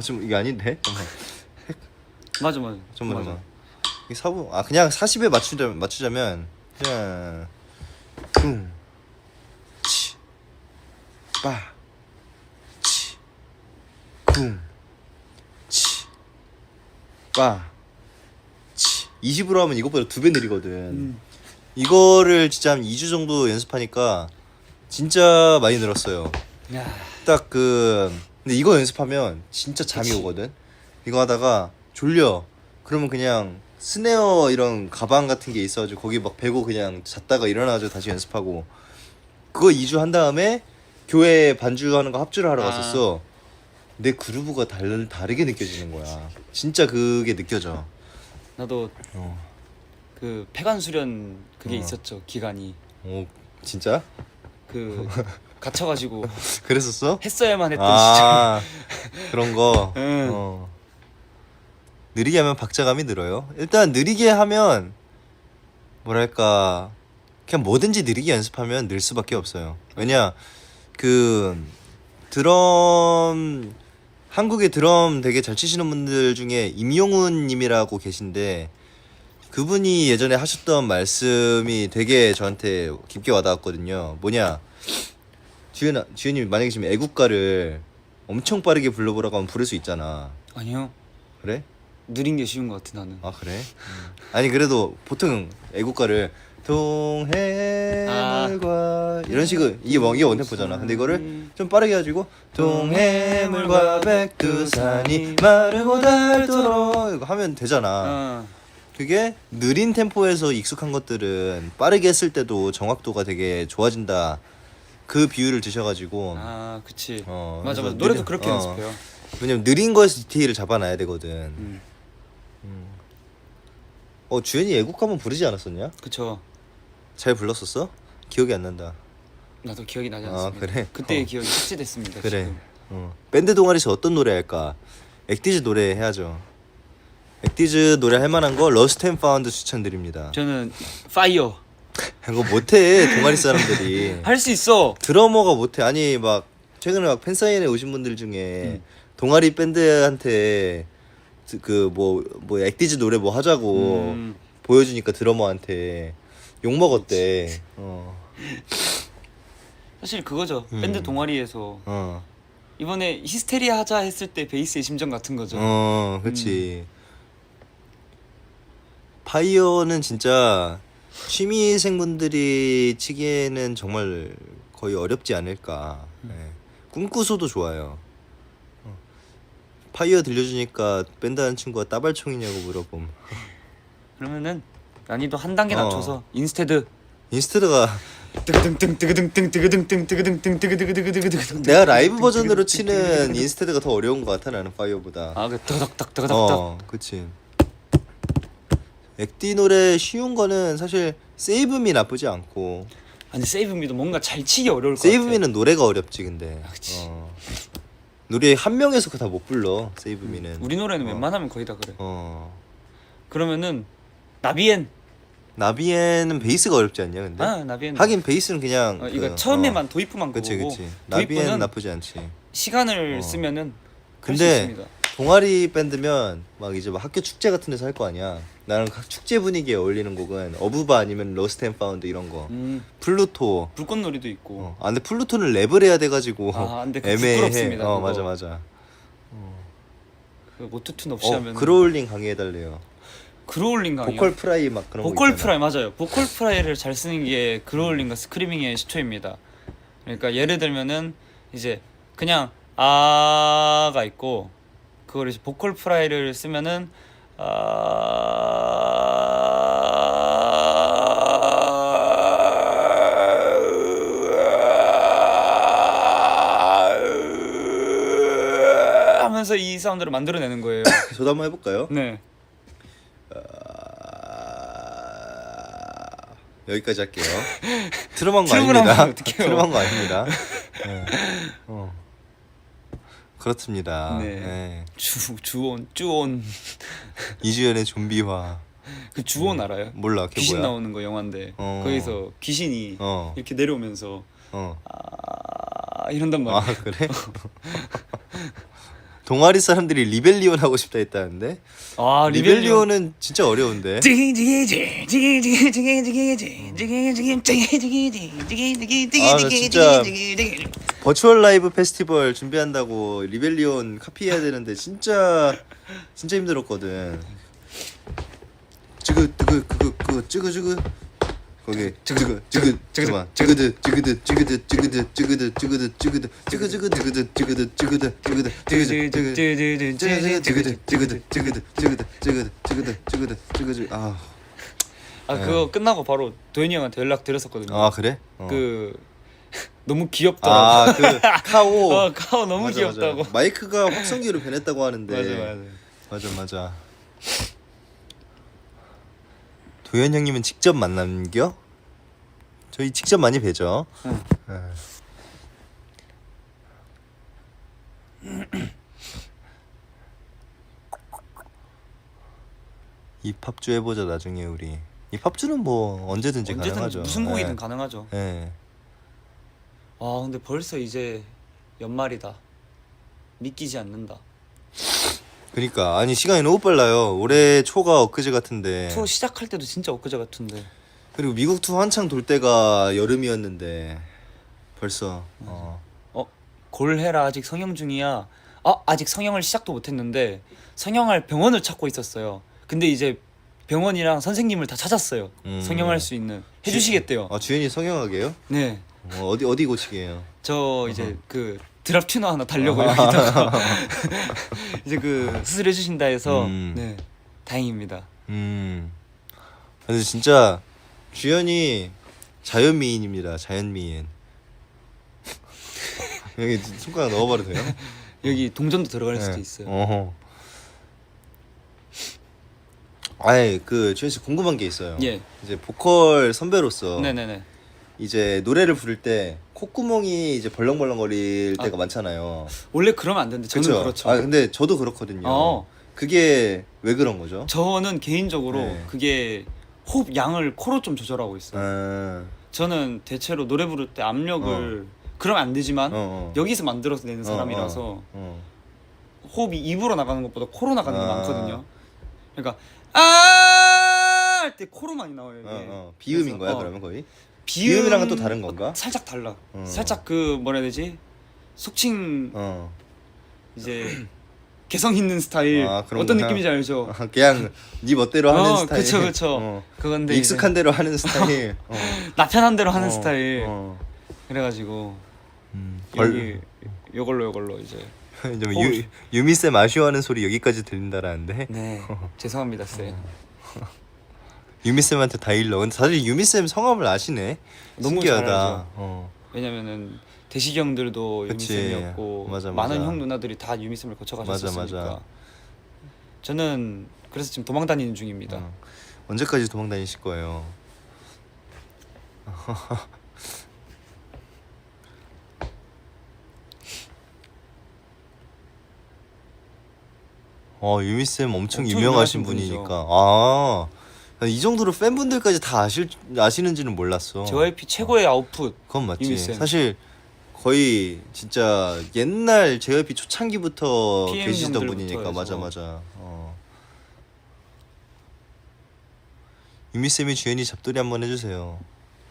지금 이게 아닌데? 맞아. 잠깐만. 이 사부 그냥 40에 맞추자면 그냥 쿵치 빠치 쿵치 빠치 20으로 하면 이것보다 2배 느리거든. 이거를 진짜 한 2주 정도 연습하니까 진짜 많이 늘었어요. 야. 딱 근데 이거 연습하면 진짜 잠이 그치. 오거든. 이거 하다가 졸려. 그러면 그냥 스네어 이런 가방 같은 게 있어가지고 거기 막 베고 그냥 잤다가 일어나가지고 다시 연습하고. 그거 2주 한 다음에 교회 반주하는 거 합주를 하러 갔었어. 내 그루브가 다르게 느껴지는 거야. 진짜 그게 느껴져. 나도 그 폐관 수련 그게 있었죠 기간이. 진짜? 그 갇혀가지고 그랬었어? 했어야만 했던 시절. 그런 거. 느리게 하면 박자감이 늘어요. 일단 느리게 하면 뭐랄까 그냥 뭐든지 느리게 연습하면 늘 수밖에 없어요. 왜냐 드럼 한국의 드럼 되게 잘 치시는 분들 중에 임용훈 님이라고 계신데 그분이 예전에 하셨던 말씀이 되게 저한테 깊게 와닿았거든요. 뭐냐 주연님 만약에 지금 애국가를 엄청 빠르게 불러보라고 하면 부를 수 있잖아. 아니요. 그래? 느린 게 쉬운 것 같아 나는. 아 그래? 아니 그래도 보통 애국가를 동해물과 이런 식으로 이게 원템포잖아. 근데 이거를 좀 빠르게 해가지고 동해물과 백두산이 마르고 닳도록 이거 하면 되잖아. 그게 느린 템포에서 익숙한 것들은 빠르게 했을 때도 정확도가 되게 좋아진다. 그 비유를 드셔가지고 아 그치. 그래서 맞아 맞아. 노래도 느린- 그렇게 연습해요. 왜냐면 느린 거에서 디테일을 잡아놔야 되거든. 주연이 애국 한번 부르지 않았었냐? 그쵸. 잘 불렀었어? 기억이 안 난다. 나도 기억이 나지 아, 않습니다. 그래? 그때의 기억이 삭제됐습니다. 그래. 지금. 밴드 동아리에서 어떤 노래 할까? 액디즈 노래 해야죠. 액디즈 노래 할 만한 거 러스트 앤 파운드 추천드립니다. 저는 파이어 이거 못해 동아리 사람들이. 할 수 있어. 드러머가 못해. 아니 막 최근에 막 팬사인회 오신 분들 중에 동아리 밴드한테 그 뭐 액디즈 노래 뭐 하자고 보여주니까 드러머한테 욕 먹었대. 사실 그거죠. 밴드 동아리에서 어. 이번에 히스테리아 하자 했을 때 베이스의 심정 같은 거죠. 그렇지. 파이어는 진짜 취미생분들이 치기에는 정말 거의 어렵지 않을까. 네. 꿈꾸소도 좋아요. 파이어 들려주니까 밴드 하는 친구가 따발총이냐고 물어봄. 그러면은 난이도 한 단계 어. 낮춰서 인스테드 인스테드가 뜨그등등 뜨그등등 뜨그등등 뜨그등등 뜨그드그드그드그드. 내가 라이브 버전으로 치는 인스테드가 더 어려운 것 같아 나는 파이어보다. 아그 뜨그닥닥 뜨그닥닥. 그치. 액디 노래 쉬운 거는 사실 세이브미 나쁘지 않고. 아니 세이브미도 뭔가 잘 치기 어려울 것 같아. 세이브미는 노래가 어렵지 근데. 그치. 노래 한 명에서 그거 다 못 불러. 세이브미는. 우리 노래는 웬만하면 거의 다 그래. 그러면은 나비엔. 나비에는 베이스가 어렵지 않냐 근데? 나비엔. 하긴 베이스는 그냥 이거 처음에만 도입부만 그치 그거고. 그치. 나비에는 도입부는 나쁘지 않지. 시간을 쓰면은 할 수 근데 있습니다. 동아리 밴드면 막 이제 막 학교 축제 같은 데서 할 거 아니야. 나는 각 축제 분위기에 어울리는 곡은 어부바 아니면 로스트 앤 파운드 이런 거. 플루토. 불꽃놀이도 있고. 근데 플루토는 랩을 해야 돼가지고 근데 그거 애매해. 부끄럽습니다, 그거. 맞아. 그 오토튠 없이 하면 그로울링 강의해달래요. 그로울링 강요. 보컬 프라이 막 그런 거 보컬 있잖아. 프라이 맞아요. 보컬 프라이를 잘 쓰는 게 그로울링과 스크리밍의 시초입니다. 그러니까 예를 들면은 이제 그냥 아가 있고 그걸 이제 보컬 프라이를 쓰면은 하면서 이 사운드를 만들어내는 거예요. 저도 한번 해볼까요? 네. 여기까지 할게요. 트름한 거 트름을 아닙니다. 하면 어떡해요? 트름한 거 아닙니다. 네. 그렇습니다. 네. 네. 주온 이주연의 좀비화. 그 주온 알아요? 몰라. 그게 귀신 뭐야? 나오는 거 영화인데 어. 거기서 귀신이 어. 이렇게 내려오면서 어. 이런단 아 말이에요. 그래? 동아리 사람들이 리벨리온 하고 싶다 했다는데. 리벨리온은 진짜 어려운데. 나 진짜 버추얼 라이브 페스티벌 준비한다고 리벨리온 카피해야 되는데 진짜 힘들었거든. 찌그 거기 찌그 잠깐만 찌그드 그거 끝나고 바로 도현이 형한테 연락 드렸었거든요. 아 그래? 그 너무 귀엽더라고. 그 카오. 카오 너무 맞아, 귀엽다고. 맞아. 마이크가 확성기로 변했다고 하는데. 맞아. 도현 형님은 직접 만남겨? 저희 직접 많이 뵈죠. 응. 이 팝주 해보자 나중에 우리. 이 팝주는 뭐 언제든지 가능하죠. 무슨 곡이든 네. 가능하죠. 네. 근데 벌써 이제 연말이다. 믿기지 않는다. 그러니까 아니 시간이 너무 빨라요. 올해 초가 엊그제 같은데. 투어 시작할 때도 진짜 엊그제 같은데. 그리고 미국 투어 한창 돌 때가 여름이었는데 벌써. 골해라 아직 성형 중이야. 아직 성형을 시작도 못했는데 성형할 병원을 찾고 있었어요. 근데 이제 병원이랑 선생님을 다 찾았어요. 성형할 수 있는 해주시겠대요. 주연이 성형하게요? 네. 어디 고치게요? 저 이제 그 드랍 튜너 하나 달려고 여기다가 이제 그 수술해 주신다 해서 네 다행입니다. 근데 진짜 주연이 자연미인입니다. 자연미인. 여기 손가락 넣어봐도 돼요? 여기 동전도 들어갈 네. 수도 있어요. 아예 그 주연 씨 궁금한 게 있어요. 예. 이제 보컬 선배로서 네네네. 이제 노래를 부를 때 콧구멍이 이제 벌렁벌렁거릴 때가 많잖아요. 원래 그러면 안 되는데 저는 그쵸? 그렇죠. 아 근데 저도 그렇거든요. 어. 그게 왜 그런 거죠? 저는 개인적으로 네. 그게 호흡 양을 코로 좀 조절하고 있어요. 아, 저는 대체로 노래 부를 때 압력을 그러면 안 되지만 여기서 만들어서 내는 사람이라서 호흡이 입으로 나가는 것보다 코로 나가는 게 많거든요. 그러니까 할 때 코로 많이 나와요. 이게. 비음인 그래서, 거야 그러면 거의? 비음 비음이랑은 또 다른 건가? 살짝 달라. 살짝 그 뭐라 해야 되지? 속칭 이제 개성 있는 스타일 그런 어떤 거야? 느낌인지 알죠? 그냥 네 멋대로 하는 스타일. 그쵸. 그건데 익숙한 대로 하는 스타일. 나편한 대로 하는 스타일. 그래가지고 벌- 여기 요걸로 이제 좀 유미 쌤 아쉬워하는 소리 여기까지 들린다라는데. 네 죄송합니다 쌤. 유미 쌤한테 다 일러. 근데 다들 유미 쌤 성함을 아시네. 너무 신기하다. 잘 알죠. 왜냐면은 대식형들도 그치. 유미쌤이었고 맞아. 많은 형 누나들이 다 유미쌤을 거쳐가셨으니까 맞아. 저는 그래서 지금 도망 다니는 중입니다. 언제까지 도망 다니실 거예요? 유미 쌤 엄청 엄청 유명하신 유명하신 분이죠. 분이니까. 이 정도로 팬분들까지 다 아시는지는 몰랐어. JYP 최고의 아웃풋. 그건 맞지. 유미 쌤. 사실 거의 진짜 옛날 JYP 초창기부터 PM 계시던 형들부터 분이니까. 해서. 맞아. 유미 쌤이 주연이 잡돌이 한번 해주세요.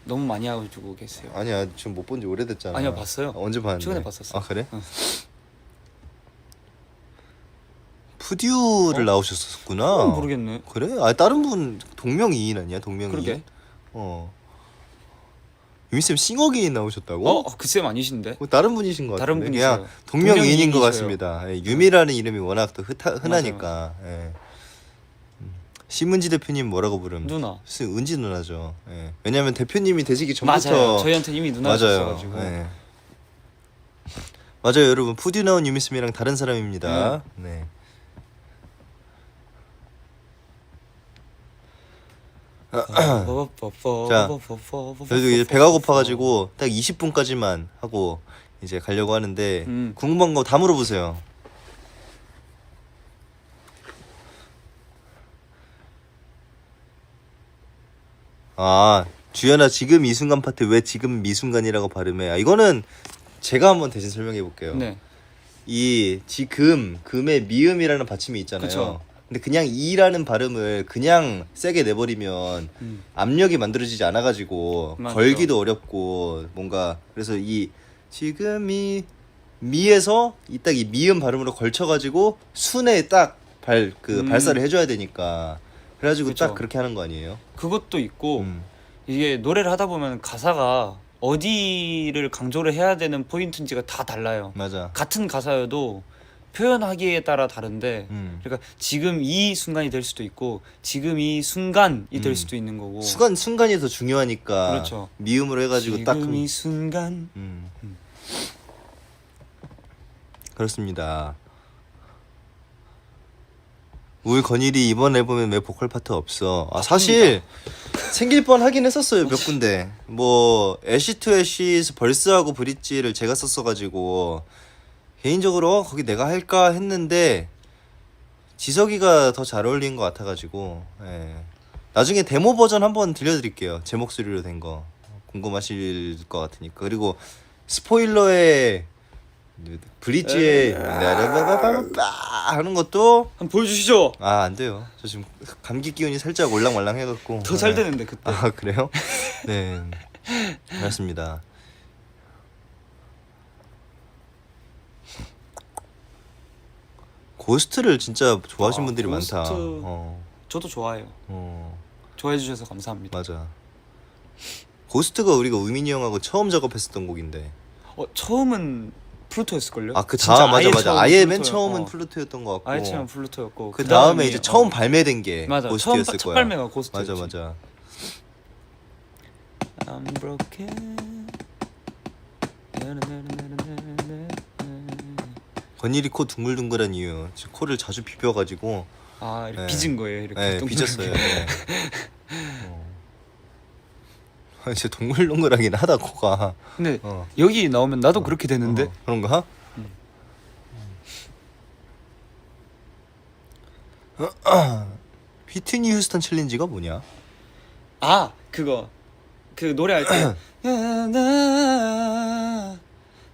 너무 많이 해주고 계세요. 아니야 지금 못 본 지 오래됐잖아. 아니요, 봤어요. 언제 봤는데? 최근에 봤었어. 아 그래? 응. 푸듀를 나오셨었구나. 그건 모르겠네. 그래? 아 다른 분 동명이인 아니야? 동명이인? 그러게. 유미 쌤 싱어게인 나오셨다고? 그 쌤 아니신데? 다른 분이신 것 다른 같은데 분이세요. 그냥 동명이인인 것 동명이인이셔요. 같습니다. 유미라는 이름이 워낙 또 흔하니까. 예. 심은지 대표님 뭐라고 부름? 누나. 은지 누나죠. 예. 왜냐면 대표님이 되시기 전부터 맞아요. 저희한테 이미 맞아요. 누나셨어가지고. 예. 맞아요, 여러분. 푸디 나온 유미 쌤이랑 다른 사람입니다. 네. 자, 저희도 이제 배가 고파가지고 딱 20분까지만 하고 이제 가려고 하는데 궁금한 거 다 물어보세요. 주연아 지금 이 순간 파트 왜 지금 이 순간이라고 발음해? 이거는 제가 한번 대신 설명해 볼게요. 네. 이 금의 미음이라는 받침이 있잖아요. 그쵸. 근데 그냥 이라는 발음을 그냥 세게 내버리면 압력이 만들어지지 않아가지고 맞죠. 걸기도 어렵고 뭔가 그래서 이 지금이 미에서 딱 이 미음 발음으로 걸쳐가지고 순에 딱 발사를 해줘야 되니까 그래가지고 그쵸. 딱 그렇게 하는 거 아니에요? 그것도 있고 이게 노래를 하다 보면 가사가 어디를 강조를 해야 되는 포인트인지가 다 달라요. 맞아. 같은 가사여도 표현하기에 따라 다른데 그러니까 지금 이 순간이 될 수도 있고 지금 이 순간이 될 수도 있는 거고 순간이 더 중요하니까 그렇죠. 미음으로 해가지고 지금 딱 이 순간 그렇습니다. 울 건일이 이번 앨범에 왜 보컬 파트 없어? 사실 생길 뻔 하긴 했었어요 몇 군데. 뭐 애쉬 투 애쉬 벌스하고 브릿지를 제가 썼어가지고 개인적으로 거기 내가 할까 했는데 지석이가 더 잘 어울리는 것 같아가지고 나중에 데모 버전 한번 들려드릴게요. 제 목소리로 된 거 궁금하실 것 같으니까. 그리고 스포일러에 브릿지에 하는 것도 한번 보여주시죠. 안 돼요. 저 지금 감기 기운이 살짝 올랑말랑 해갖고 더 잘 되는데 그때. 그래요? 네 그렇습니다. 고스트를 진짜 좋아하시는 분들이 고스트. 많다. 저도 좋아해요. 어, 좋아해 주셔서 감사합니다. 맞아. 고스트가 우리가 우민이 형하고 처음 작업했었던 곡인데. 처음은 플루토였을걸요? 아 그 진짜 다음 맞아 아예 맞아. 처음 아예 맨 플루토였- 처음은 어. 플루토였던 것 같고. 아예 처음 플루토였고 그 다음에 이제 처음 어. 발매된 게 맞아 고스트였을 처음 첫 거야. 발매가 고스트였지. 맞아. I'm broken. 건일이 코 둥글둥글한 이유. 지금 코를 자주 비벼가지고. 아 이렇게 네. 빚은 거예요 이렇게. 네, 동그랗게. 빚었어요. 네. 이제 동글동글하긴 하다 코가. 근데 어. 여기 나오면 나도 그렇게 되는데. 그런가? 휘트니 휴스턴 챌린지가 뭐냐? 아 그거 그 노래할 때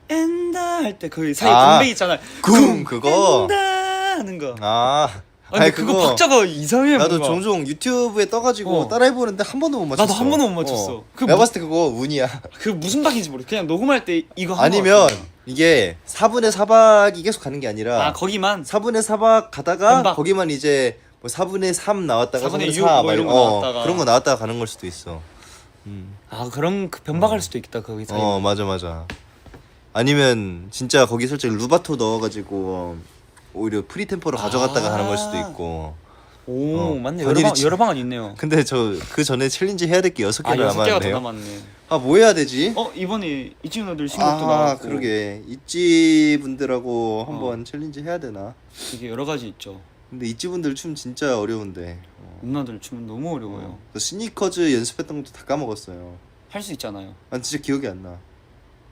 엔다 할 때 그 사이 아, 공백 있잖아. 쿵 그거. 엔다 하는 거. 아, 아니 근데 그거 박자가 이상해. 나도 뭔가. 종종 유튜브에 떠가지고 어. 따라해보는데 한 번도 못 맞췄어. 나도 한 번도 못 맞췄어. 그 내가 뭐- 봤을 때 그거 운이야. 그 무슨 박인지 모르겠어. 그냥 녹음할 때 이거 한 아니면 거 같아. 이게 4분의 4박이 계속 가는 게 아니라 아 거기만 4분의 4박 가다가 한 박. 거기만 이제 뭐 4분의 3 나왔다가 4분의 4분의 6 4 뭐 이런 거 나왔다가. 그런 거 나왔다가 가는 걸 수도 있어. 아 그런 그 변박할 수도 있겠다 거기 사이. 맞아. 아니면 진짜 거기 살짝 루바토 넣어가지고 오히려 프리템포로 가져갔다가 아. 가는 걸 수도 있고. 오 맞네. 건일이 여러 방은 있네요. 근데 저 그 전에 챌린지 해야 될 게 6개가 아 6개가 더 남았네요. 남았네. 아 뭐 해야 되지? 이번에 이진우들 신곡도 나왔고. 그러게 있지 분들하고 한번 챌린지 해야 되나? 이게 여러 가지 있죠. 근데 있지 분들 춤 진짜 어려운데. 누나들 춤은 너무 어려워요. 그 스니커즈 연습했던 것도 다 까먹었어요. 할 수 있잖아요. 아 진짜 기억이 안 나.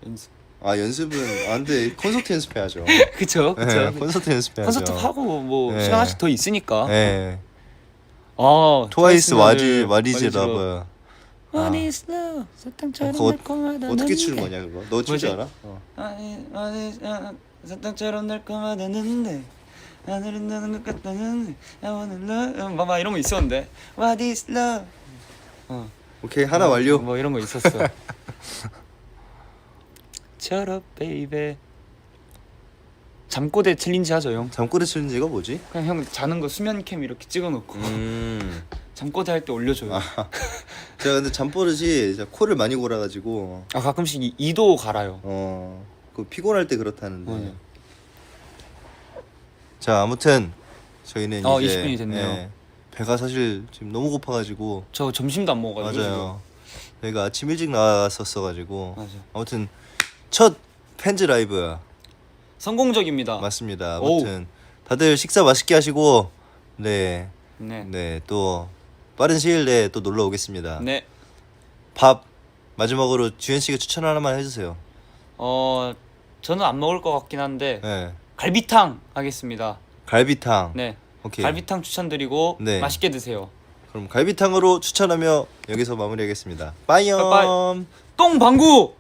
연습. 아 연습은 근데 콘서트 연습해야죠. 그쵸. 네, 콘서트 연습해야죠. 콘서트 하고 뭐 네. 시간 하나씩 더 있으니까. 네. 아 트와이스 트와이스는 와리즈 와리즈로. 러브. What is love? 사탕처럼 그거 달콤하다. 어떻게 추는 거냐 그거? 너 추지 뭐지? 알아? 사탕처럼 달콤하다는데 하늘은 나는 것 같다는데 I wanna love. 봐봐 이런 거 있었는데. What is love? 오케이 하나 완료. 뭐 이런 거 있었어. Shut up, baby. 잠꼬대 챌린지 하죠 형. 잠꼬대 챌린지가 뭐지? 그냥 형 자는 거 수면 캠 이렇게 찍어놓고 잠꼬대 할 때 올려줘요. 제가 근데 잠버릇이 제가 코를 많이 골아가지고 가끔씩 이도 갈아요. 그 피곤할 때 그렇다는데. 맞아요. 자 아무튼 저희는 이제 20분이 됐네요. 배가 사실 지금 너무 고파가지고. 저 점심도 안 먹어가지고. 맞아요. 저희가 아침 일찍 나왔었어가지고. 맞아. 아무튼 첫 팬즈 라이브 성공적입니다. 맞습니다. 오우. 아무튼 다들 식사 맛있게 하시고 네. 네 또 빠른 시일 내에 또 놀러 오겠습니다. 네. 밥 마지막으로 주현 씨가 추천 하나만 해주세요. 저는 안 먹을 것 같긴 한데 네. 갈비탕 하겠습니다. 갈비탕. 네. 오케이. 갈비탕 추천드리고 네. 맛있게 드세요. 그럼 갈비탕으로 추천하며 여기서 마무리하겠습니다. 빠이염. 빠이빠이. 똥방구.